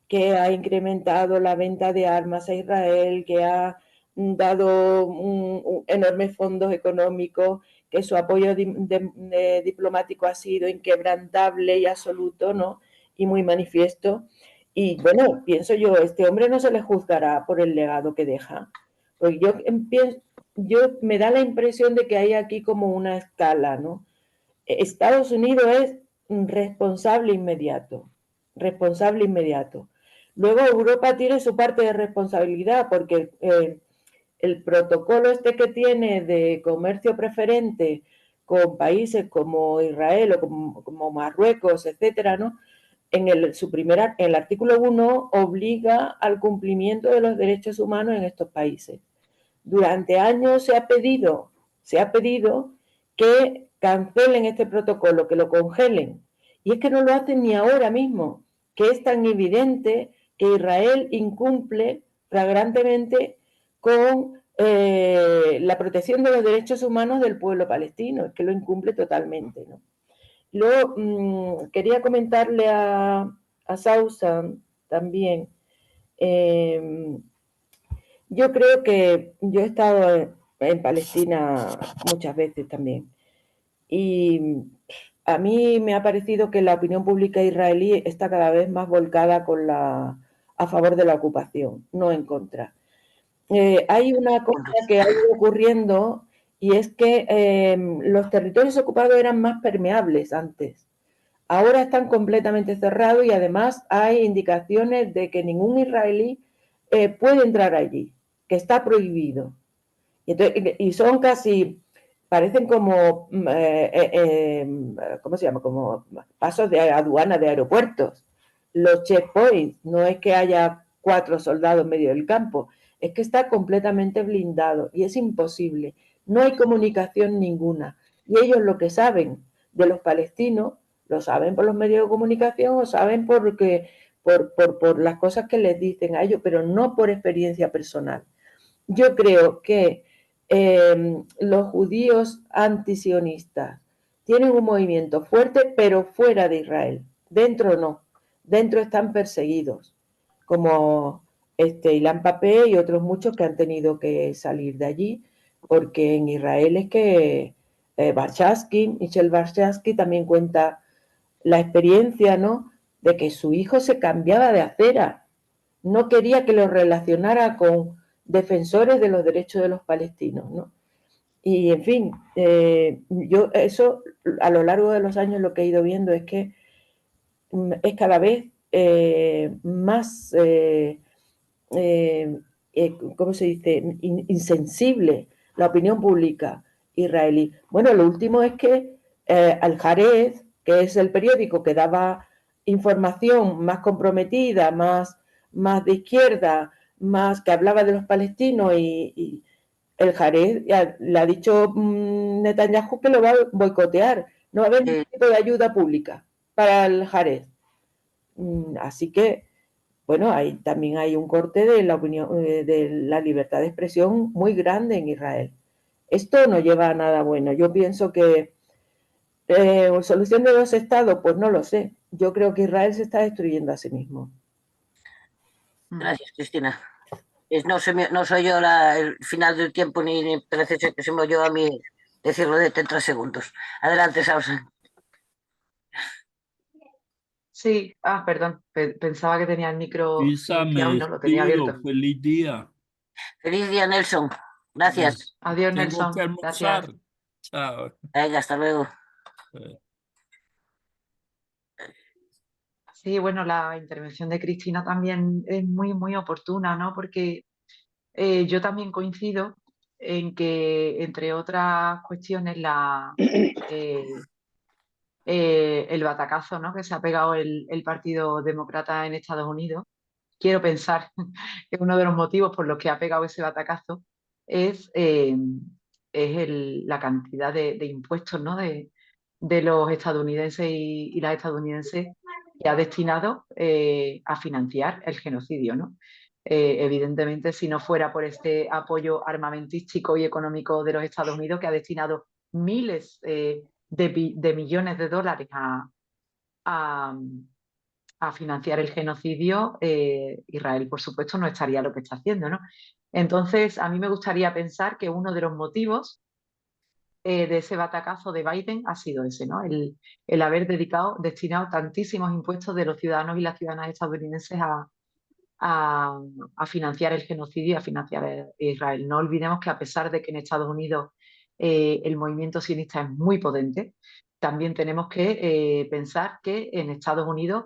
que ha incrementado la venta de armas a Israel, que ha dado enormes fondos económicos, que su apoyo diplomático ha sido inquebrantable y absoluto, ¿no? Y muy manifiesto. Y bueno, pienso yo, este hombre no se le juzgará por el legado que deja. Porque yo me da la impresión de que hay aquí como una escala, ¿no? Estados Unidos es responsable inmediato. Luego Europa tiene su parte de responsabilidad porque el protocolo este que tiene de comercio preferente con países como Israel o como Marruecos, etcétera, ¿no? En el artículo 1 obliga al cumplimiento de los derechos humanos en estos países. Durante años se ha pedido que cancelen este protocolo, que lo congelen. Y es que no lo hacen ni ahora mismo, que es tan evidente que Israel incumple flagrantemente con la protección de los derechos humanos del pueblo palestino, es que lo incumple totalmente, ¿no? Luego, quería comentarle a Sausan también. Yo creo que yo he estado en Palestina muchas veces también. Y a mí me ha parecido que la opinión pública israelí está cada vez más volcada a favor de la ocupación, no en contra. Hay una cosa que ha ido ocurriendo y es que los territorios ocupados eran más permeables antes. Ahora están completamente cerrados y además hay indicaciones de que ningún israelí puede entrar allí, que está prohibido. Y son casi, parecen como, ¿cómo se llama? Como pasos de aduana de aeropuertos. Los checkpoints, no es que haya 4 soldados en medio del campo, es que está completamente blindado y es imposible. No hay comunicación ninguna. Y ellos lo que saben de los palestinos, lo saben por los medios de comunicación o saben por las cosas que les dicen a ellos, pero no por experiencia personal. Yo creo que los judíos antisionistas tienen un movimiento fuerte, pero fuera de Israel. Dentro no. Dentro están perseguidos, como Ilan Pappé y otros muchos que han tenido que salir de allí, porque en Israel es que Michel Warshawski también cuenta la experiencia, ¿no?, de que su hijo se cambiaba de acera. No quería que lo relacionara con defensores de los derechos de los palestinos, ¿no? Y, en fin, yo eso a lo largo de los años lo que he ido viendo es que es cada vez más, ¿cómo se dice?, insensible la opinión pública israelí. Bueno, lo último es que Al-Haaretz, que es el periódico que daba información más comprometida, más de izquierda, más que hablaba de los palestinos, y el Haaretz le ha dicho Netanyahu que lo va a boicotear. No va a haber ningún tipo de ayuda pública para el Haaretz. Así que, bueno, también hay un corte de la opinión, de la libertad de expresión muy grande en Israel. Esto no lleva a nada bueno. Yo pienso que solución de 2 estados, pues no lo sé. Yo creo que Israel se está destruyendo a sí mismo. Gracias, Cristina. No soy yo el final del tiempo, ni parece que se me yo a mí decirlo de 30 segundos. Adelante, Sausa. Sí, perdón, pensaba que tenía el micro Isa, silenciado y me no lo tenía despido. abierto. Feliz día. Feliz día, Nelson. Gracias. Adiós, Tengo Nelson. que almorzar. Gracias. Chao. Venga, hasta luego. Sí, bueno, la intervención de Cristina también es muy, muy oportuna, ¿no? Porque yo también coincido en que, entre otras cuestiones, el batacazo, ¿no?, que se ha pegado el Partido Demócrata en Estados Unidos. Quiero pensar que uno de los motivos por los que ha pegado ese batacazo es la cantidad de impuestos, ¿no?, de los estadounidenses y las estadounidenses que ha destinado a financiar el genocidio, ¿no? Evidentemente, si no fuera por este apoyo armamentístico y económico de los Estados Unidos, que ha destinado miles de millones de dólares a financiar el genocidio, Israel, por supuesto, no estaría lo que está haciendo, ¿no? Entonces, a mí me gustaría pensar que uno de los motivos de ese batacazo de Biden ha sido ese, ¿no? El haber destinado tantísimos impuestos de los ciudadanos y las ciudadanas estadounidenses a financiar el genocidio y a financiar Israel. No olvidemos que, a pesar de que en Estados Unidos el movimiento sionista es muy potente, también tenemos que pensar que en Estados Unidos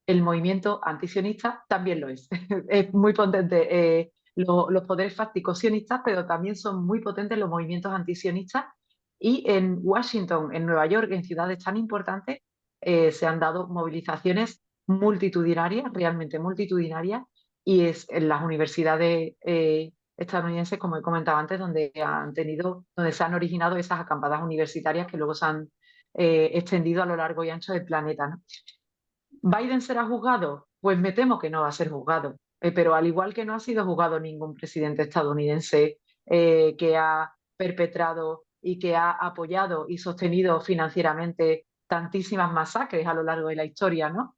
el movimiento antisionista también lo es. Es muy potente los poderes fácticos sionistas, pero también son muy potentes los movimientos antisionistas. Y en Washington, en Nueva York, en ciudades tan importantes, se han dado movilizaciones multitudinarias, realmente multitudinarias, y es en las universidades estadounidenses, como he comentado antes, donde se han originado esas acampadas universitarias que luego se han extendido a lo largo y ancho del planeta, ¿no? ¿Biden será juzgado? Pues me temo que no va a ser juzgado, pero al igual que no ha sido juzgado ningún presidente estadounidense que ha perpetrado y que ha apoyado y sostenido financieramente tantísimas masacres a lo largo de la historia, ¿no?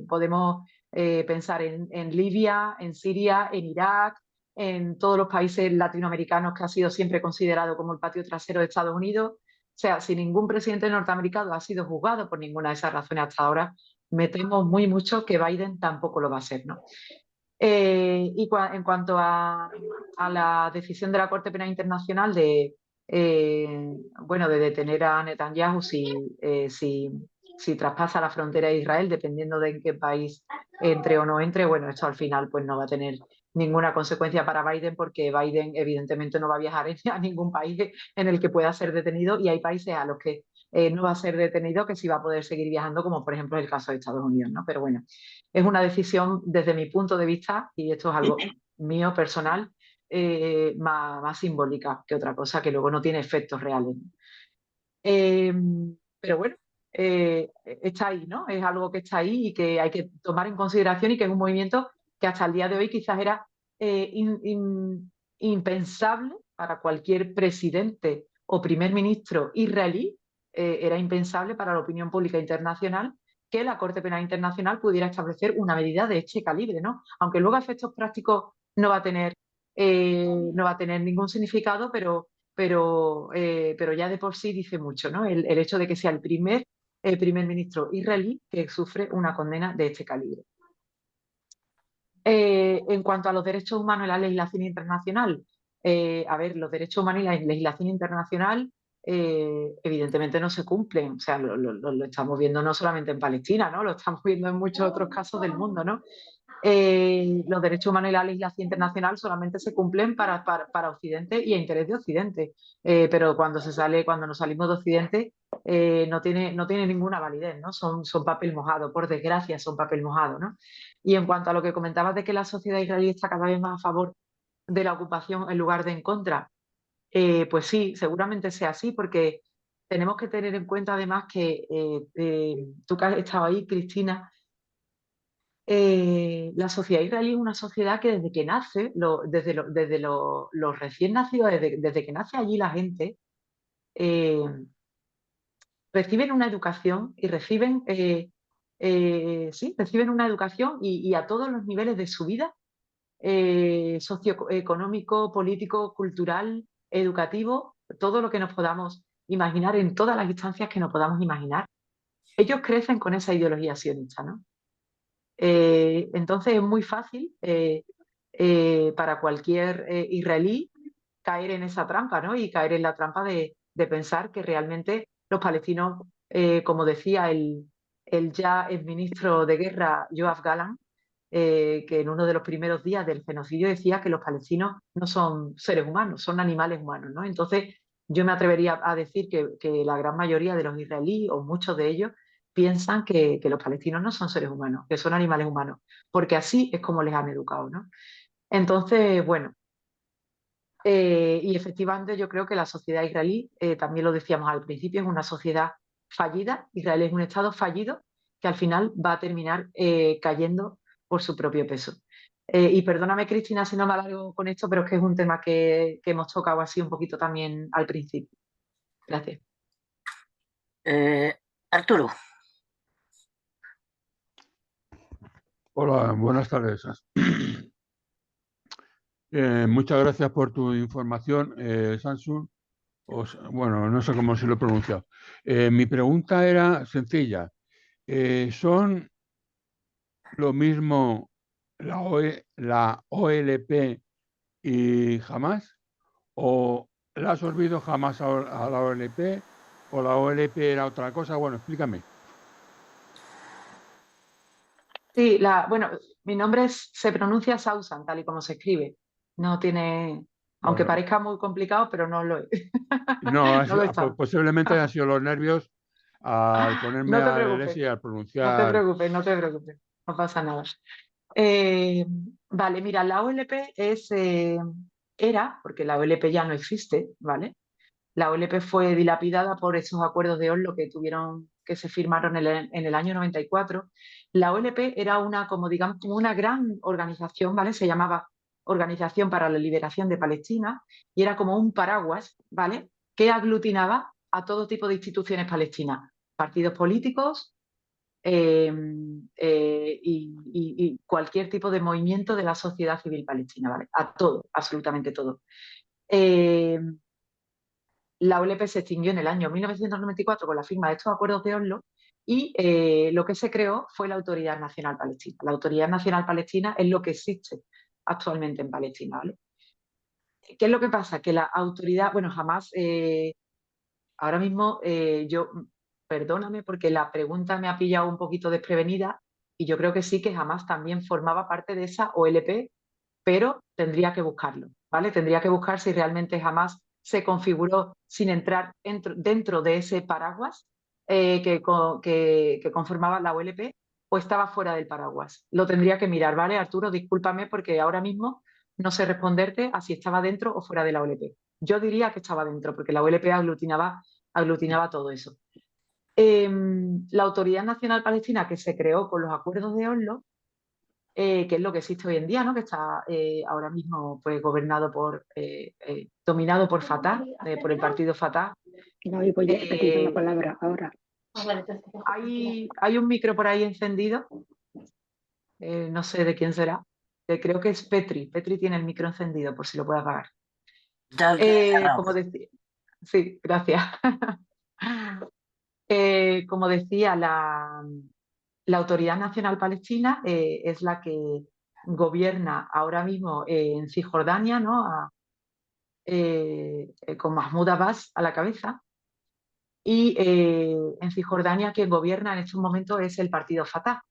Podemos pensar en Libia, en Siria, en Irak, en todos los países latinoamericanos que ha sido siempre considerado como el patio trasero de Estados Unidos. sea, si ningún presidente norteamericano ha sido juzgado por ninguna de esas razones hasta ahora, me temo muy mucho que Biden tampoco lo va a ser, ¿no? En cuanto a la decisión de la Corte Penal Internacional de detener a Netanyahu si traspasa la frontera de Israel, dependiendo de en qué país entre o no entre, bueno, esto al final pues no va a tener ninguna consecuencia para Biden, porque Biden evidentemente no va a viajar a ningún país en el que pueda ser detenido, y hay países a los que no va a ser detenido, que sí va a poder seguir viajando, como por ejemplo el caso de Estados Unidos, ¿no? Pero bueno, es una decisión desde mi punto de vista, y esto es algo mío personal, más simbólica que otra cosa, que luego no tiene efectos reales. Pero bueno, está ahí, ¿no? Es algo que está ahí y que hay que tomar en consideración, y que es un movimiento que hasta el día de hoy quizás era impensable para cualquier presidente o primer ministro israelí, era impensable para la opinión pública internacional que la Corte Penal Internacional pudiera establecer una medida de este calibre, ¿no? Aunque luego a efectos prácticos no va a tener ningún significado, pero ya de por sí dice mucho, ¿no? El hecho de que sea el primer ministro israelí que sufre una condena de este calibre. En cuanto a los derechos humanos y la legislación internacional, los derechos humanos y la legislación internacional evidentemente no se cumplen. O sea, lo estamos viendo no solamente en Palestina, ¿no? Lo estamos viendo en muchos otros casos del mundo, ¿no? Los derechos humanos y la legislación internacional solamente se cumplen para Occidente y a interés de Occidente. Pero cuando nos salimos de Occidente, no tiene ninguna validez, ¿no? Son papel mojado, por desgracia son papel mojado, ¿no? Y en cuanto a lo que comentabas de que la sociedad israelí está cada vez más a favor de la ocupación en lugar de en contra, pues sí, seguramente sea así, porque tenemos que tener en cuenta además que tú que has estado ahí, Cristina, la sociedad israelí es una sociedad que desde que nace, desde los recién nacidos, desde que nace allí la gente, eh, reciben una educación y reciben una educación, y a todos los niveles de su vida, socioeconómico, político, cultural, educativo, todo lo que nos podamos imaginar, en todas las instancias que nos podamos imaginar. Ellos crecen con esa ideología sionista, ¿no? Entonces es muy fácil para cualquier israelí caer en esa trampa, ¿no? Y caer en la trampa de pensar que realmente los palestinos, como decía el ya exministro de guerra Yoav Gallant, que en uno de los primeros días del genocidio decía que los palestinos no son seres humanos, son animales humanos, ¿no? Entonces yo me atrevería a decir que la gran mayoría de los israelíes, o muchos de ellos, piensan que los palestinos no son seres humanos, que son animales humanos, porque así es como les han educado, ¿no? Entonces, bueno, y efectivamente yo creo que la sociedad israelí, también lo decíamos al principio, es una sociedad fallida. Israel es un Estado fallido que al final va a terminar cayendo por su propio peso. Y perdóname, Cristina, si no me alargo con esto, pero es que es un tema que hemos tocado así un poquito también al principio. Gracias. Arturo. Hola, buenas tardes. Muchas gracias por tu información, Samsung. Bueno, no sé cómo se lo he pronunciado. Mi pregunta era sencilla. ¿Son lo mismo la OLP y Hamas? ¿O la has olvidado Hamas a la OLP? ¿O la OLP era otra cosa? Bueno, explícame. Sí, bueno, mi nombre se pronuncia Sausan, tal y como se escribe. No tiene, aunque Bueno, parezca muy complicado, pero no lo es. no, No lo está. posiblemente hayan sido los nervios al ponerme No te a leer preocupes, y al no te pronunciar. preocupes, no te preocupes, no pasa nada. Vale, mira, la OLP era, porque la OLP ya no existe, ¿vale? La OLP fue dilapidada por esos acuerdos de Oslo que se firmaron en el año 94. La OLP era como una gran organización, ¿vale? Se llamaba Organización para la Liberación de Palestina, y era como un paraguas, ¿vale? Que aglutinaba a todo tipo de instituciones palestinas, partidos políticos, y cualquier tipo de movimiento de la sociedad civil palestina, ¿vale? A todo, absolutamente todo. la OLP se extinguió en el año 1994 con la firma de estos acuerdos de Oslo y lo que se creó fue la Autoridad Nacional Palestina. La Autoridad Nacional Palestina es lo que existe actualmente en Palestina, ¿vale? ¿Qué es lo que pasa? Que la autoridad, bueno, jamás, ahora mismo perdóname porque la pregunta me ha pillado un poquito desprevenida y yo creo que sí que jamás también formaba parte de esa OLP, pero tendría que buscarlo, ¿vale? Tendría que buscar si realmente jamás se configuró sin entrar dentro de ese paraguas que conformaba la OLP o estaba fuera del paraguas. Lo tendría que mirar, ¿vale, Arturo? Discúlpame porque ahora mismo no sé responderte a si estaba dentro o fuera de la OLP. Yo diría que estaba dentro porque la OLP aglutinaba todo eso. La Autoridad Nacional Palestina que se creó con los acuerdos de Oslo, que es lo que existe hoy en día, ¿no? Que está ahora mismo pues, dominado por Fatah, por el partido Fatah. No, y voy a pedir la palabra ahora. Hay un micro por ahí encendido, no sé de quién será, creo que es Petri. Petri tiene el micro encendido, por si lo puede apagar. Como decía, sí, gracias. Como decía, la Autoridad Nacional Palestina es la que gobierna ahora mismo en Cisjordania, ¿no? Con Mahmoud Abbas a la cabeza. Y en Cisjordania quien gobierna en estos momentos es el partido Fatah.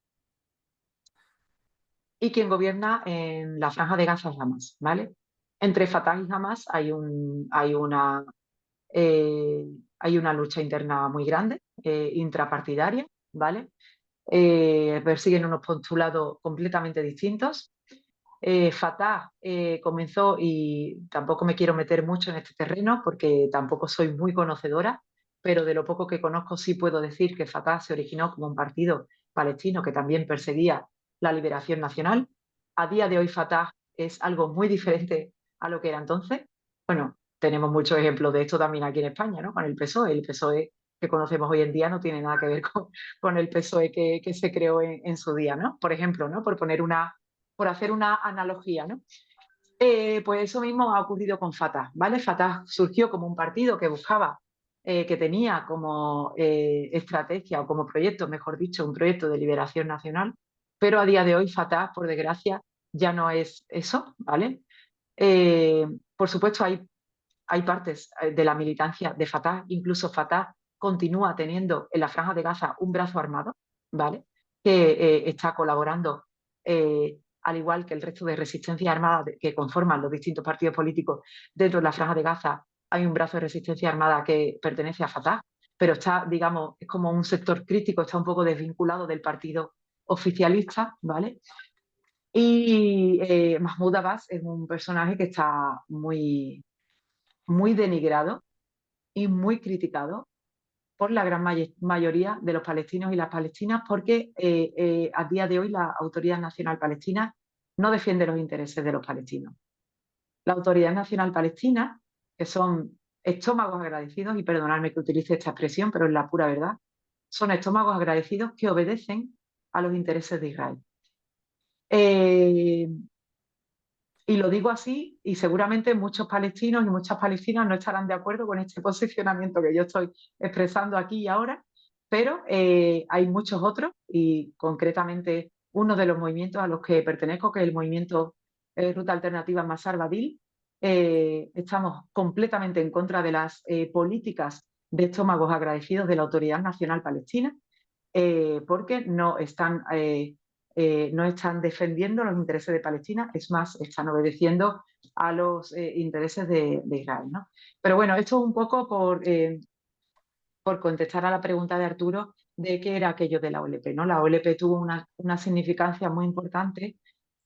Y quien gobierna en la Franja de Gaza es Hamas, ¿vale? Entre Fatah y Hamas hay una lucha interna muy grande, intrapartidaria, ¿vale? Persiguen unos postulados completamente distintos. Fatah comenzó, y tampoco me quiero meter mucho en este terreno porque tampoco soy muy conocedora, pero de lo poco que conozco sí puedo decir que Fatah se originó como un partido palestino que también perseguía la liberación nacional. A día de hoy Fatah es algo muy diferente a lo que era entonces. Bueno, tenemos muchos ejemplos de esto también aquí en España, ¿no? Con el PSOE. El PSOE que conocemos hoy en día no tiene nada que ver con el PSOE que se creó en su día, ¿no? Por ejemplo, ¿no? Por hacer una analogía, ¿no? Pues eso mismo ha ocurrido con Fatah, ¿vale? Fatah surgió como un partido que buscaba, que tenía como estrategia o como proyecto, mejor dicho, un proyecto de liberación nacional, pero a día de hoy Fatah, por desgracia, ya no es eso, ¿vale? Por supuesto, hay partes de la militancia de Fatah, incluso Fatah continúa teniendo en la Franja de Gaza un brazo armado, ¿vale? Que está colaborando, al igual que el resto de resistencias armadas que conforman los distintos partidos políticos dentro de la Franja de Gaza. Hay un brazo de resistencia armada que pertenece a Fatah, pero está, digamos, es como un sector crítico, está un poco desvinculado del partido oficialista, ¿vale? Y Mahmoud Abbas es un personaje que está muy denigrado y muy criticado por la gran mayoría de los palestinos y las palestinas porque a día de hoy la Autoridad Nacional Palestina no defiende los intereses de los palestinos. La Autoridad Nacional Palestina, que son estómagos agradecidos, y perdonadme que utilice esta expresión, pero es la pura verdad, son estómagos agradecidos que obedecen a los intereses de Israel. Y lo digo así, y seguramente muchos palestinos y muchas palestinas no estarán de acuerdo con este posicionamiento que yo estoy expresando aquí y ahora, pero hay muchos otros, y concretamente uno de los movimientos a los que pertenezco, que es el movimiento Ruta Alternativa Masar Badil, estamos completamente en contra de las políticas de estómagos agradecidos de la Autoridad Nacional Palestina, porque no están defendiendo los intereses de Palestina, es más, están obedeciendo a los intereses de Israel, ¿no? Pero bueno, esto es un poco por contestar a la pregunta de Arturo de qué era aquello de la OLP, ¿no? La OLP tuvo una significancia muy importante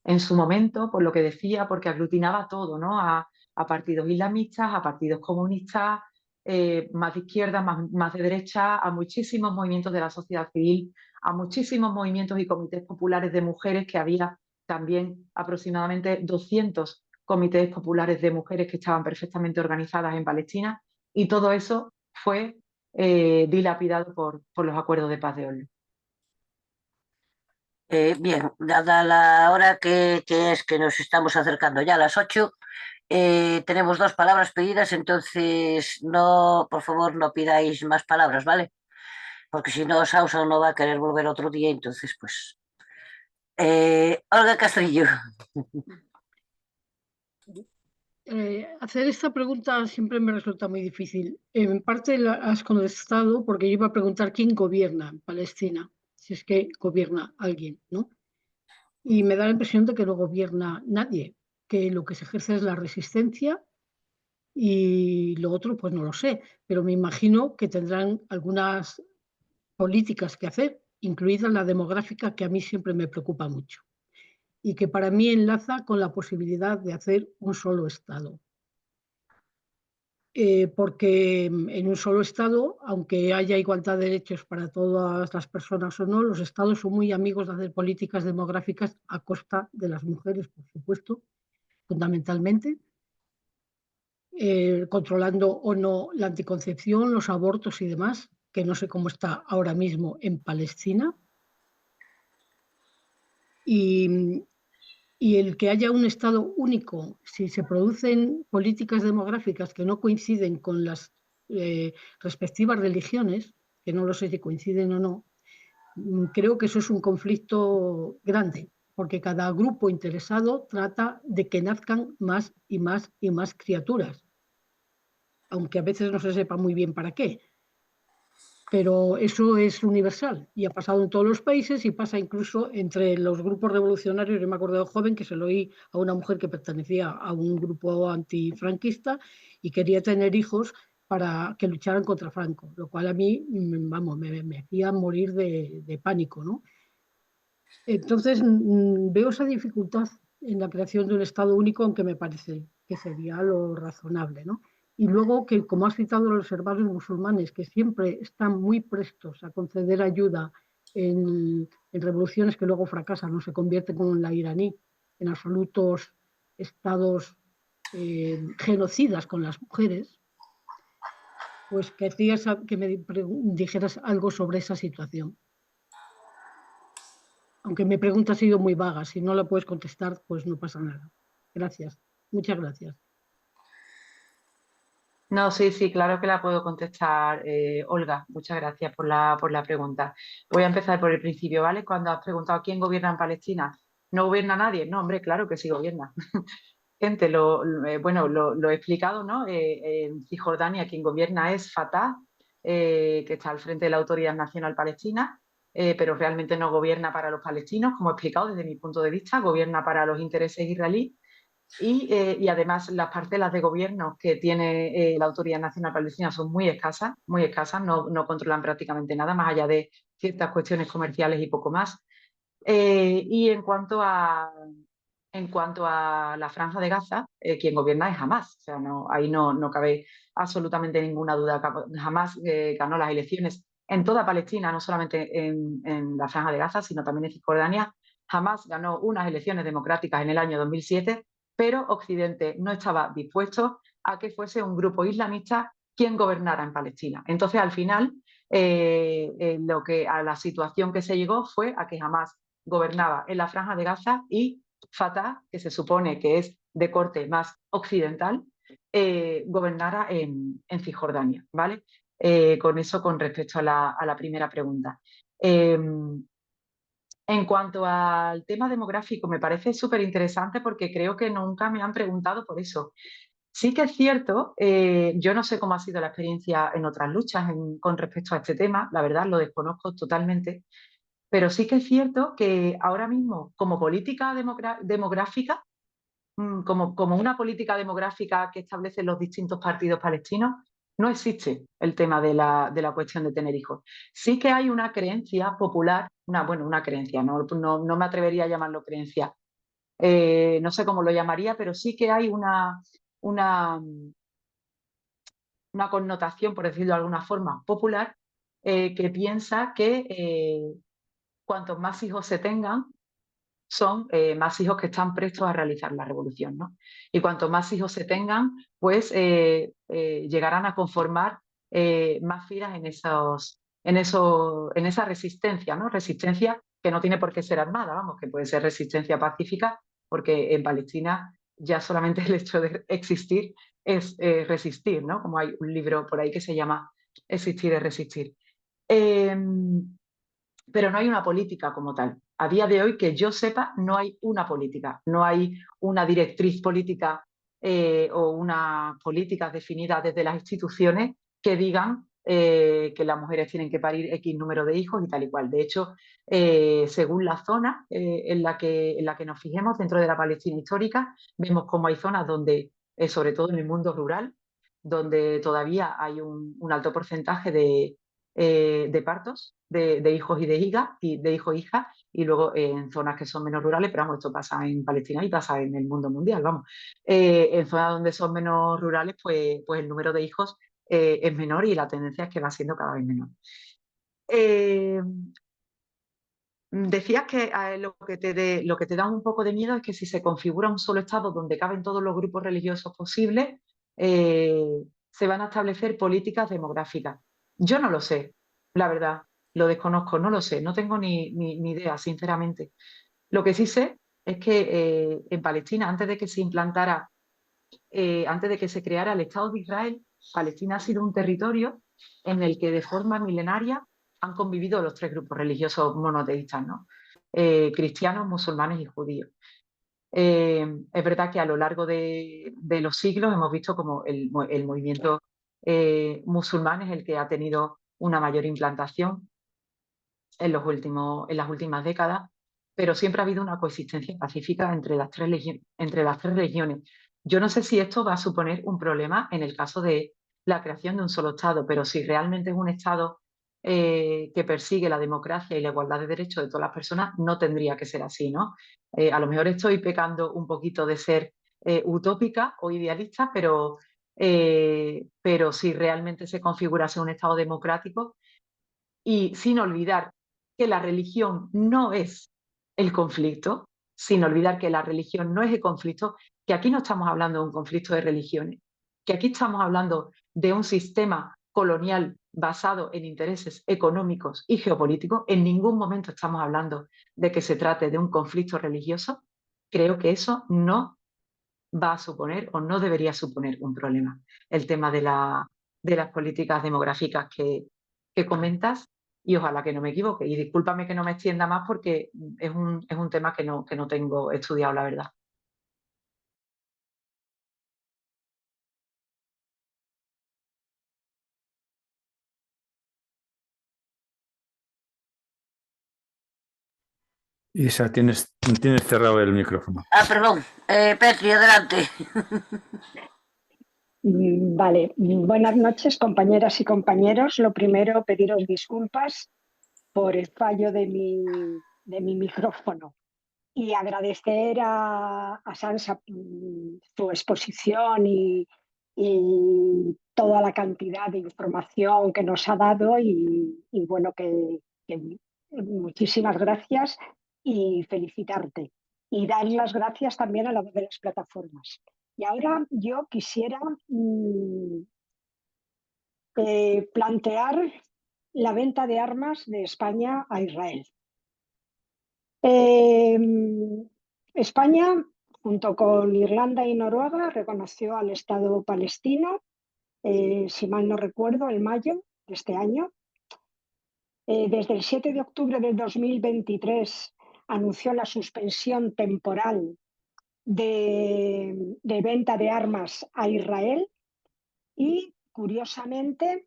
en su momento, por lo que decía, porque aglutinaba todo, ¿no? A partidos islamistas, a partidos comunistas, más de izquierda, más de derecha, a muchísimos movimientos de la sociedad civil, a muchísimos movimientos y comités populares de mujeres, que había también aproximadamente 200 comités populares de mujeres que estaban perfectamente organizadas en Palestina, y todo eso fue dilapidado por los acuerdos de paz de Oslo. Bien, dada la hora que es que nos estamos acercando ya a las 8, Tenemos 2 palabras pedidas, entonces no, por favor, no pidáis más palabras, ¿vale? Porque si no, Sausa no va a querer volver otro día, entonces pues... Olga Castrillo. Hacer esta pregunta siempre me resulta muy difícil. En parte la has contestado porque yo iba a preguntar quién gobierna en Palestina, si es que gobierna alguien, ¿no? Y me da la impresión de que no gobierna nadie, que lo que se ejerce es la resistencia y lo otro, pues no lo sé, pero me imagino que tendrán algunas políticas que hacer, incluida la demográfica, que a mí siempre me preocupa mucho y que para mí enlaza con la posibilidad de hacer un solo Estado. Porque en un solo Estado, aunque haya igualdad de derechos para todas las personas o no, los Estados son muy amigos de hacer políticas demográficas a costa de las mujeres, por supuesto, fundamentalmente, controlando o no la anticoncepción, los abortos y demás, que no sé cómo está ahora mismo en Palestina. Y, y el que haya un Estado único, si se producen políticas demográficas que no coinciden con las respectivas religiones, que no lo sé si coinciden o no, creo que eso es un conflicto grande, porque cada grupo interesado trata de que nazcan más y más y más criaturas, aunque a veces no se sepa muy bien para qué. Pero eso es universal y ha pasado en todos los países y pasa incluso entre los grupos revolucionarios. Yo me acuerdo de joven que se lo oí a una mujer que pertenecía a un grupo antifranquista y quería tener hijos para que lucharan contra Franco, lo cual a mí, vamos, me hacía morir de pánico, ¿no? Entonces veo esa dificultad en la creación de un Estado único, aunque me parece que sería lo razonable, ¿no? Y luego que, como has citado, los hermanos musulmanes, que siempre están muy prestos a conceder ayuda en revoluciones que luego fracasan, no se convierten como en la iraní, en absolutos estados genocidas con las mujeres, pues querrías que me dijeras algo sobre esa situación. Aunque mi pregunta ha sido muy vaga, si no la puedes contestar, pues no pasa nada. Gracias, muchas gracias. No, sí, claro que la puedo contestar, Olga. Muchas gracias por la pregunta. Voy a empezar por el principio, ¿vale? Cuando has preguntado quién gobierna en Palestina, ¿no gobierna nadie? No, hombre, claro que sí gobierna. Gente, bueno, lo he explicado, ¿no? En Cisjordania quien gobierna es Fatah, que está al frente de la Autoridad Nacional Palestina, pero realmente no gobierna para los palestinos, como he explicado desde mi punto de vista, gobierna para los intereses israelíes. Y además las parcelas de gobierno que tiene la Autoridad Nacional Palestina son muy escasas, no controlan prácticamente nada, más allá de ciertas cuestiones comerciales y poco más. Y en cuanto a la Franja de Gaza, quien gobierna es Hamás. O sea, ahí no cabe absolutamente ninguna duda. Hamás ganó las elecciones en toda Palestina, no solamente en la Franja de Gaza, sino también en Cisjordania. Hamás ganó unas elecciones democráticas en el año 2007, pero Occidente no estaba dispuesto a que fuese un grupo islamista quien gobernara en Palestina. Entonces, al final, a la situación que se llegó fue a que Hamás gobernaba en la Franja de Gaza y Fatah, que se supone que es de corte más occidental, gobernara en Cisjordania, ¿vale? Con eso, con respecto a la primera pregunta. En cuanto al tema demográfico, me parece súper interesante porque creo que nunca me han preguntado por eso. Sí que es cierto, yo no sé cómo ha sido la experiencia en otras luchas con respecto a este tema, la verdad lo desconozco totalmente, pero sí que es cierto que ahora mismo, como política demográfica, como una política demográfica que establecen los distintos partidos palestinos, no existe el tema de la cuestión de tener hijos. Sí que hay una creencia popular, una creencia, no me atrevería a llamarlo creencia, no sé cómo lo llamaría, pero sí que hay una connotación, por decirlo de alguna forma, popular, que piensa que cuantos más hijos se tengan, son más hijos que están prestos a realizar la revolución, ¿no? Y cuanto más hijos se tengan, pues llegarán a conformar más filas en esa resistencia, ¿no? Resistencia que no tiene por qué ser armada, vamos, que puede ser resistencia pacífica, porque en Palestina ya solamente el hecho de existir es resistir, ¿no? Como hay un libro por ahí que se llama Existir es resistir. Pero no hay una política como tal. A día de hoy, que yo sepa, no hay una política, no hay una directriz política o unas políticas definidas desde las instituciones que digan que las mujeres tienen que parir X número de hijos y tal y cual. De hecho, según la zona en la que nos fijemos dentro de la Palestina histórica, vemos cómo hay zonas donde, sobre todo en el mundo rural, donde todavía hay un alto porcentaje de partos de hijos y de hijas, y luego en zonas que son menos rurales, pero vamos, esto pasa en Palestina y pasa en el mundo mundial, vamos. En zonas donde son menos rurales, pues el número de hijos es menor y la tendencia es que va siendo cada vez menor. Decías que lo que te da un poco de miedo es que si se configura un solo Estado donde caben todos los grupos religiosos posibles, se van a establecer políticas demográficas. Yo no lo sé, la verdad, lo desconozco, no lo sé, no tengo ni idea, sinceramente. Lo que sí sé es que en Palestina, antes de que se implantara, antes de que se creara el Estado de Israel, Palestina ha sido un territorio en el que de forma milenaria han convivido los tres grupos religiosos monoteístas, ¿no? Cristianos, musulmanes y judíos. Es verdad que a lo largo de los siglos hemos visto como el movimiento musulmán es el que ha tenido una mayor implantación en las últimas décadas, pero siempre ha habido una coexistencia pacífica entre las tres regiones. Yo no sé si esto va a suponer un problema en el caso de la creación de un solo Estado, pero si realmente es un Estado que persigue la democracia y la igualdad de derechos de todas las personas, no tendría que ser así, ¿no? A lo mejor estoy pecando un poquito de ser utópica o idealista, pero si realmente se configurase un Estado democrático, y sin olvidar que la religión no es el conflicto, sin olvidar que la religión no es el conflicto, que aquí no estamos hablando de un conflicto de religiones, que aquí estamos hablando de un sistema colonial basado en intereses económicos y geopolíticos. En ningún momento estamos hablando de que se trate de un conflicto religioso. Creo que eso no va a suponer o no debería suponer un problema. El tema de las políticas demográficas que comentas, y ojalá que no me equivoque. Y discúlpame que no me extienda más porque es un tema que no tengo estudiado, la verdad. Isa, tienes cerrado el micrófono. Ah, perdón. Petri, adelante. Vale, buenas noches, compañeras y compañeros. Lo primero, pediros disculpas por el fallo de mi micrófono y agradecer a Sansa su exposición y toda la cantidad de información que nos ha dado y bueno, que muchísimas gracias y felicitarte. Y dar las gracias también a la de las plataformas. Y ahora yo quisiera plantear la venta de armas de España a Israel. España, junto con Irlanda y Noruega, reconoció al Estado palestino, si mal no recuerdo, en mayo de este año. Desde el 7 de octubre del 2023 anunció la suspensión temporal de venta de armas a Israel y, curiosamente,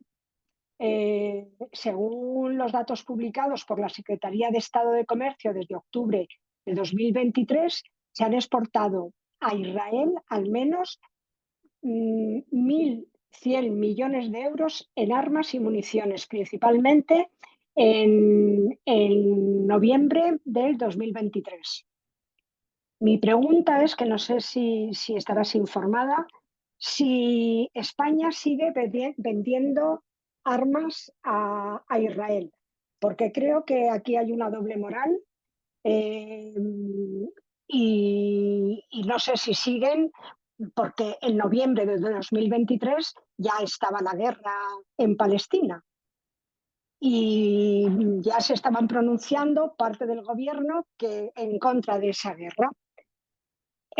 según los datos publicados por la Secretaría de Estado de Comercio desde octubre de 2023, se han exportado a Israel al menos 1.100 millones de euros en armas y municiones, principalmente en noviembre del 2023. Mi pregunta es, que no sé si estarás informada, si España sigue vendiendo armas a Israel, porque creo que aquí hay una doble moral y no sé si siguen, porque en noviembre de 2023 ya estaba la guerra en Palestina y ya se estaban pronunciando parte del gobierno en contra de esa guerra.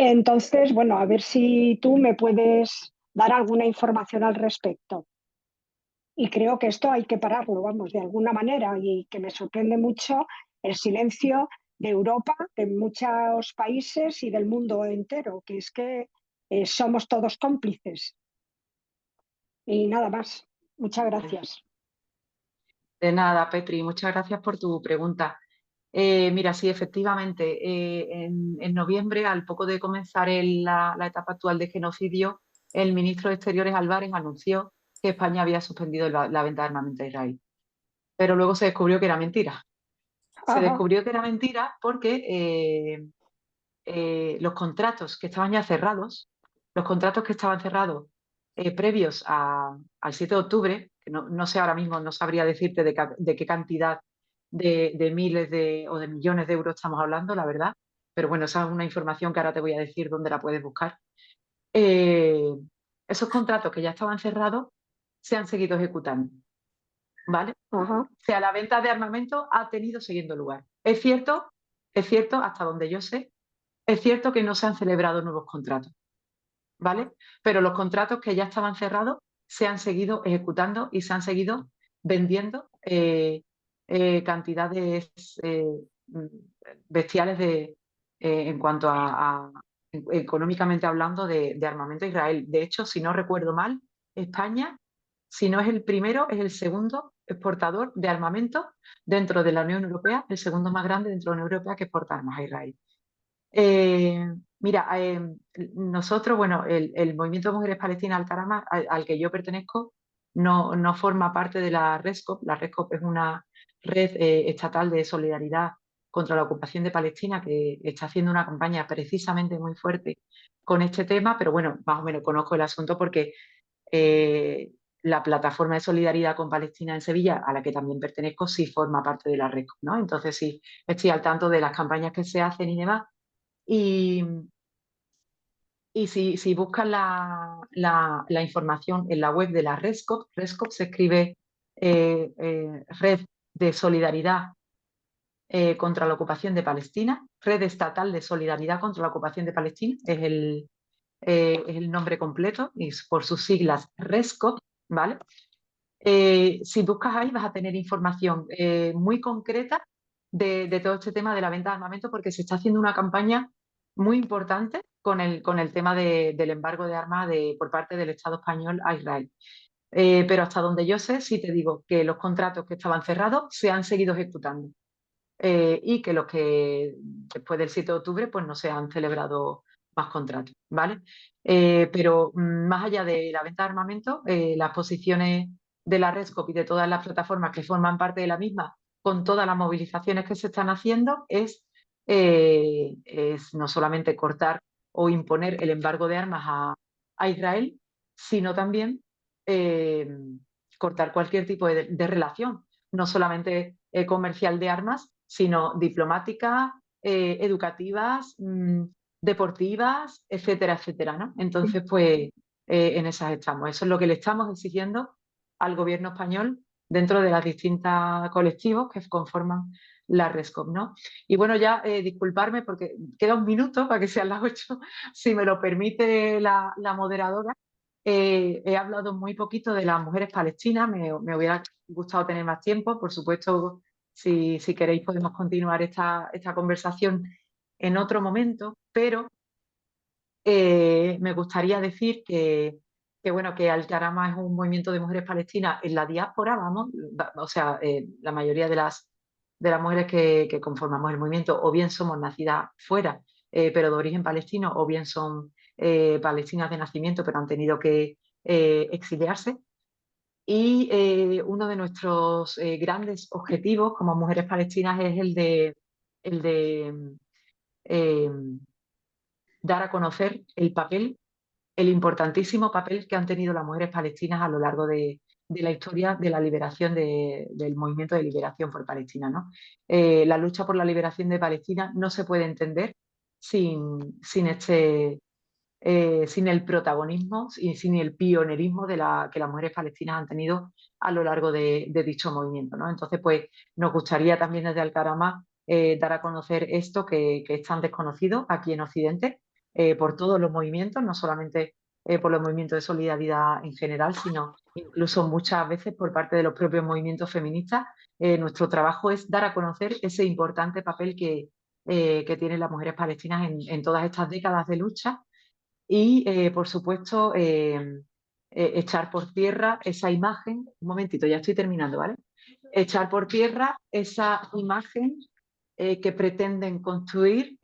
Entonces, bueno, a ver si tú me puedes dar alguna información al respecto. Y creo que esto hay que pararlo, vamos, de alguna manera, y que me sorprende mucho el silencio de Europa, de muchos países y del mundo entero, que es que somos todos cómplices. Y nada más. Muchas gracias. De nada, Petri, muchas gracias por tu pregunta. Mira, sí, efectivamente, en noviembre, al poco de comenzar la etapa actual de genocidio, el ministro de Exteriores Álvarez anunció que España había suspendido la venta de armamento a Israel. Pero luego se descubrió que era mentira. Se Ajá. descubrió que era mentira porque los contratos que estaban ya cerrados, los contratos que estaban cerrados previos al 7 de octubre, que no sé ahora mismo, no sabría decirte de qué cantidad de miles o de millones de euros estamos hablando, la verdad, pero bueno, esa es una información que ahora te voy a decir dónde la puedes buscar. Esos contratos que ya estaban cerrados se han seguido ejecutando, ¿vale? Ajá. O sea, la venta de armamento ha tenido siguiendo lugar. Es cierto, hasta donde yo sé, es cierto que no se han celebrado nuevos contratos, ¿vale? Pero los contratos que ya estaban cerrados se han seguido ejecutando y se han seguido vendiendo cantidades bestiales en cuanto económicamente hablando de armamento a Israel. De hecho, si no recuerdo mal, España, si no es el primero, es el segundo exportador de armamento dentro de la Unión Europea, el segundo más grande dentro de la Unión Europea que exporta armas a Israel. Mira, nosotros, bueno, el Movimiento de Mujeres Palestinas Al-Karama, al que yo pertenezco, no forma parte de la RESCOP. La RESCOP es una red estatal de solidaridad contra la ocupación de Palestina que está haciendo una campaña precisamente muy fuerte con este tema, pero bueno, más o menos conozco el asunto porque la plataforma de solidaridad con Palestina en Sevilla, a la que también pertenezco, sí forma parte de la RESCOP, ¿no? Entonces sí, estoy al tanto de las campañas que se hacen y demás. Y si buscas la información en la web de la RESCOP, RESCOP se escribe Red de Solidaridad contra la Ocupación de Palestina, Red Estatal de Solidaridad contra la Ocupación de Palestina, es el nombre completo, y por sus siglas RESCOP, ¿vale? Si buscas ahí vas a tener información muy concreta de todo este tema de la venta de armamento, porque se está haciendo una campaña muy importante con el tema del embargo de armas por parte del Estado español a Israel. Pero hasta donde yo sé, sí te digo que los contratos que estaban cerrados se han seguido ejecutando y que los que después del 7 de octubre pues no se han celebrado más contratos, ¿vale? Pero más allá de la venta de armamento, las posiciones de la RESCOP y de todas las plataformas que forman parte de la misma, con todas las movilizaciones que se están haciendo, es no solamente cortar o imponer el embargo de armas a Israel, sino también cortar cualquier tipo de relación, no solamente comercial de armas, sino diplomáticas, educativas, deportivas, etcétera, etcétera, ¿no? Entonces, pues en esas estamos. Eso es lo que le estamos exigiendo al gobierno español dentro de las distintas colectivos que conforman la RESCOP, ¿no? Y bueno, ya disculparme porque queda un minuto para que sean las 8, si me lo permite la moderadora. He hablado muy poquito de las mujeres palestinas, me hubiera gustado tener más tiempo, por supuesto, si queréis podemos continuar esta conversación en otro momento, pero me gustaría decir bueno, que Al-Karama es un movimiento de mujeres palestinas en la diáspora, vamos, o sea, la mayoría de las mujeres que conformamos el movimiento o bien somos nacidas fuera, pero de origen palestino, o bien son palestinas de nacimiento, pero han tenido que exiliarse. Y uno de nuestros grandes objetivos como mujeres palestinas es el de eh, dar a conocer el importantísimo papel que han tenido las mujeres palestinas a lo largo de la historia de la liberación del movimiento de liberación por Palestina, ¿no? La lucha por la liberación de Palestina no se puede entender sin el protagonismo y sin el pionerismo que las mujeres palestinas han tenido a lo largo de dicho movimiento, ¿no? Entonces, pues nos gustaría también desde Al-Karama dar a conocer esto que es tan desconocido aquí en Occidente, por todos los movimientos, no solamente por los movimientos de solidaridad en general, sino incluso muchas veces por parte de los propios movimientos feministas. Nuestro trabajo es dar a conocer ese importante papel que tienen las mujeres palestinas en todas estas décadas de lucha y, por supuesto, echar por tierra esa imagen. Un momentito, ya estoy terminando, ¿vale? Echar por tierra esa imagen que pretenden construir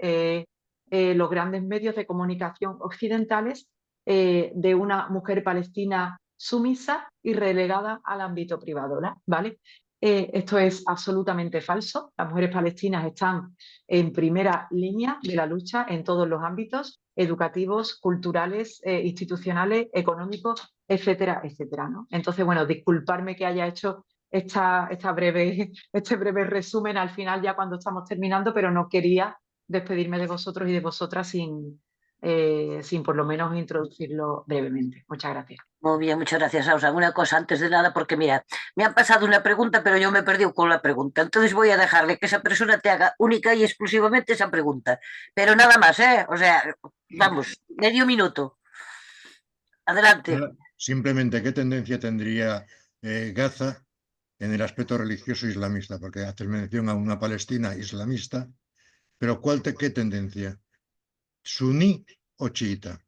los grandes medios de comunicación occidentales de una mujer palestina sumisa y relegada al ámbito privado, ¿vale? Esto es absolutamente falso. Las mujeres palestinas están en primera línea de la lucha en todos los ámbitos educativos, culturales, institucionales, económicos, etcétera, etcétera, ¿no? Entonces, bueno, disculparme que haya hecho este breve resumen al final ya cuando estamos terminando, pero no quería despedirme de vosotros y de vosotras sin por lo menos introducirlo brevemente. Muchas gracias. Muy bien, muchas gracias, Ausan. Una cosa antes de nada, porque mira, me han pasado una pregunta, pero yo me he perdido con la pregunta. Entonces voy a dejarle que esa persona te haga única y exclusivamente esa pregunta. Pero nada más, ¿eh? O sea, vamos, medio minuto. Adelante. Simplemente, ¿qué tendencia tendría Gaza en el aspecto religioso islamista? Porque haces mención a una Palestina islamista, pero ¿qué tendencia? ¿Suní o chiita?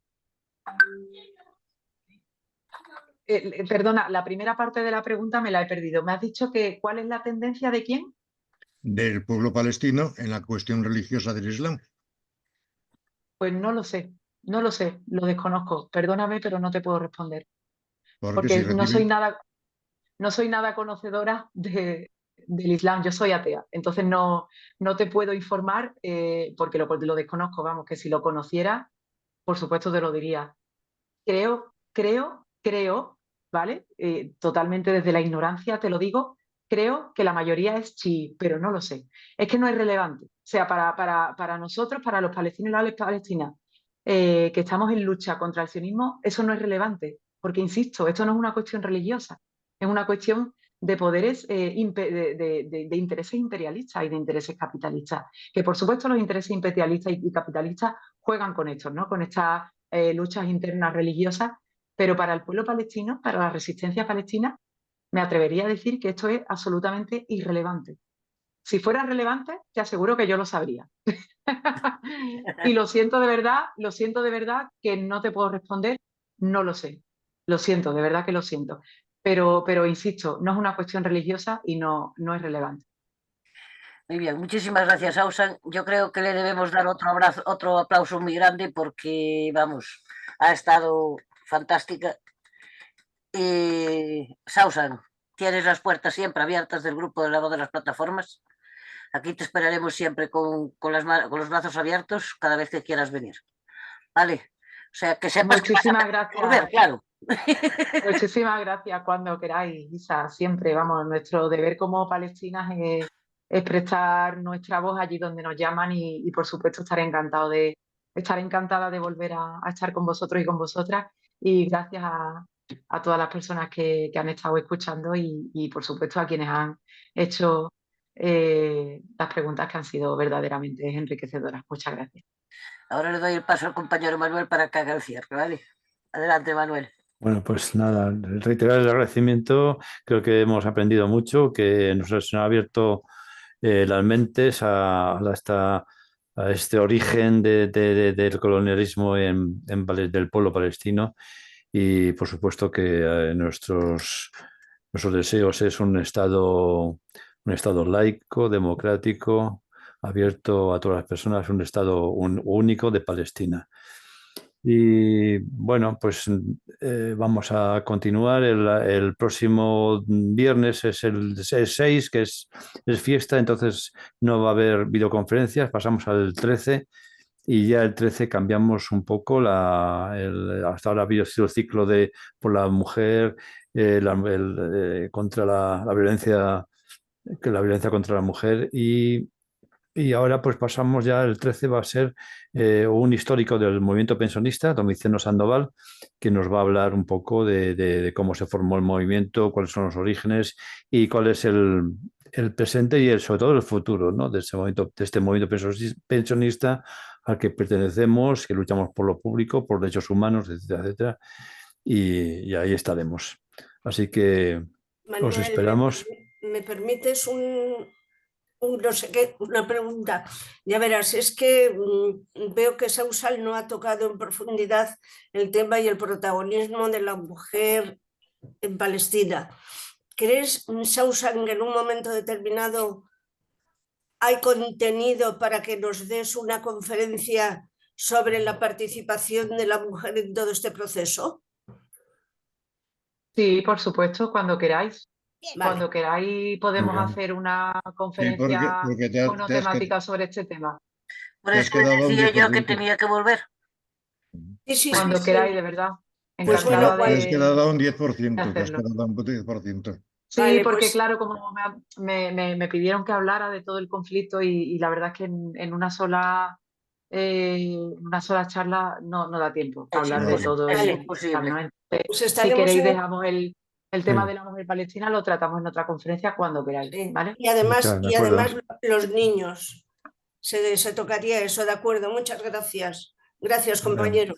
Perdona, la primera parte de la pregunta me la he perdido. ¿Me has dicho que cuál es la tendencia de quién? Del pueblo palestino en la cuestión religiosa del Islam. Pues no lo sé, lo desconozco. Perdóname, pero no te puedo responder. Porque si no soy nada conocedora del Islam, yo soy atea. Entonces no te puedo informar porque lo desconozco. Vamos, que si lo conociera, por supuesto te lo diría. Creo, ¿vale? Totalmente desde la ignorancia te lo digo, creo que la mayoría es chií, pero no lo sé. Es que no es relevante. O sea, para nosotros, para los palestinos y las palestinas, que estamos en lucha contra el sionismo, eso no es relevante. Porque, insisto, esto no es una cuestión religiosa, es una cuestión de poderes, de intereses imperialistas y de intereses capitalistas. Que, por supuesto, los intereses imperialistas y capitalistas juegan con esto, ¿no? Con estas luchas internas religiosas. Pero para el pueblo palestino, para la resistencia palestina, me atrevería a decir que esto es absolutamente irrelevante. Si fuera relevante, te aseguro que yo lo sabría. Y lo siento de verdad que no te puedo responder, no lo sé. Lo siento, de verdad que lo siento. Pero insisto, no es una cuestión religiosa y no es relevante. Muy bien, muchísimas gracias, Ausan. Yo creo que le debemos dar otro aplauso muy grande porque, vamos, ha estado fantástica. Sausan, tienes las puertas siempre abiertas del grupo de la voz de las plataformas. Aquí te esperaremos siempre con los brazos abiertos cada vez que quieras venir. ¿Vale? O sea, que sepas Muchísimas que gracias. volver, claro. Muchísimas gracias cuando queráis, Isa. Siempre, vamos, nuestro deber como palestinas es prestar nuestra voz allí donde nos llaman y por supuesto estaré encantada de volver a estar con vosotros y con vosotras. Y gracias a todas las personas que han estado escuchando y por supuesto a quienes han hecho las preguntas que han sido verdaderamente enriquecedoras. Muchas gracias. Ahora le doy el paso al compañero Manuel para que haga el cierre, ¿vale? Adelante, Manuel. Bueno, pues nada, reiterar el agradecimiento. Creo que hemos aprendido mucho, que nos han abierto las mentes a este origen del colonialismo del pueblo palestino y por supuesto que nuestros deseos es un estado laico, democrático, abierto a todas las personas, un estado único de Palestina. Y bueno, pues vamos a continuar. El próximo viernes es el 6, que es fiesta, entonces no va a haber videoconferencias. Pasamos al 13 y ya el 13 cambiamos un poco. Hasta ahora había sido el ciclo por la mujer, contra la violencia contra la mujer y ahora pues pasamos ya, el 13 va a ser un histórico del movimiento pensionista, Domiciano Sandoval, que nos va a hablar un poco de cómo se formó el movimiento, cuáles son los orígenes y cuál es el presente y sobre todo el futuro, ¿no? de este movimiento pensionista al que pertenecemos, que luchamos por lo público, por derechos humanos, etcétera, etcétera, y ahí estaremos. Así que Manuel, os esperamos. ¿me permites no sé qué, una pregunta? Ya verás, es que veo que Sausal no ha tocado en profundidad el tema y el protagonismo de la mujer en Palestina. ¿Crees, Sausal, que en un momento determinado hay contenido para que nos des una conferencia sobre la participación de la mujer en todo este proceso? Sí, por supuesto, cuando queráis. Vale. Cuando queráis podemos hacer una conferencia porque monotemática sobre este tema. Por te has eso quedado un decía yo que 10%. tenía que volver. Sí, Cuando queráis, de verdad. Pues Encantada bueno, Te has de quedado a un 10%, te has hacerlo. quedado a un 10%. Sí, Vale, porque pues- claro, como me pidieron que hablara de todo el conflicto y la verdad es que en una sola charla no da tiempo a hablar de Vale. todo Es el imposible. ¿no? Entonces, Pues si estaremos queréis en- dejamos el tema Sí. de la mujer palestina, lo tratamos en otra conferencia cuando queráis, Sí. ¿vale? Y además, Claro, de acuerdo. los niños, se tocaría eso, de acuerdo. Muchas gracias. Gracias, compañeros.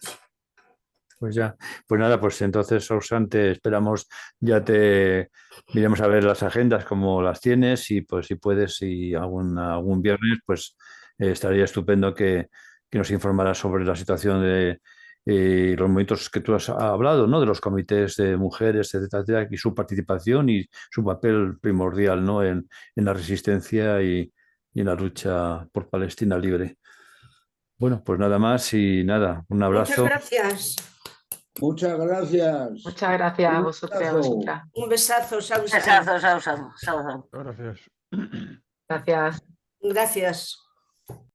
Pues ya, pues nada, pues entonces, Susan, te esperamos, ya te miremos a ver las agendas como las tienes y pues si puedes, si algún viernes, pues estaría estupendo que nos informaras sobre la situación de los movimientos que tú has hablado, ¿no? De los comités de mujeres, etcétera, etcétera, y su participación y su papel primordial, ¿no? En la resistencia y en la lucha por Palestina libre. Bueno, pues nada más y nada, un abrazo. Muchas gracias. Muchas gracias. Muchas gracias a Un vosotros y a besazo. vosotras. Un besazo, Sausa. Besazo, Sausan. Gracias. Gracias. Gracias.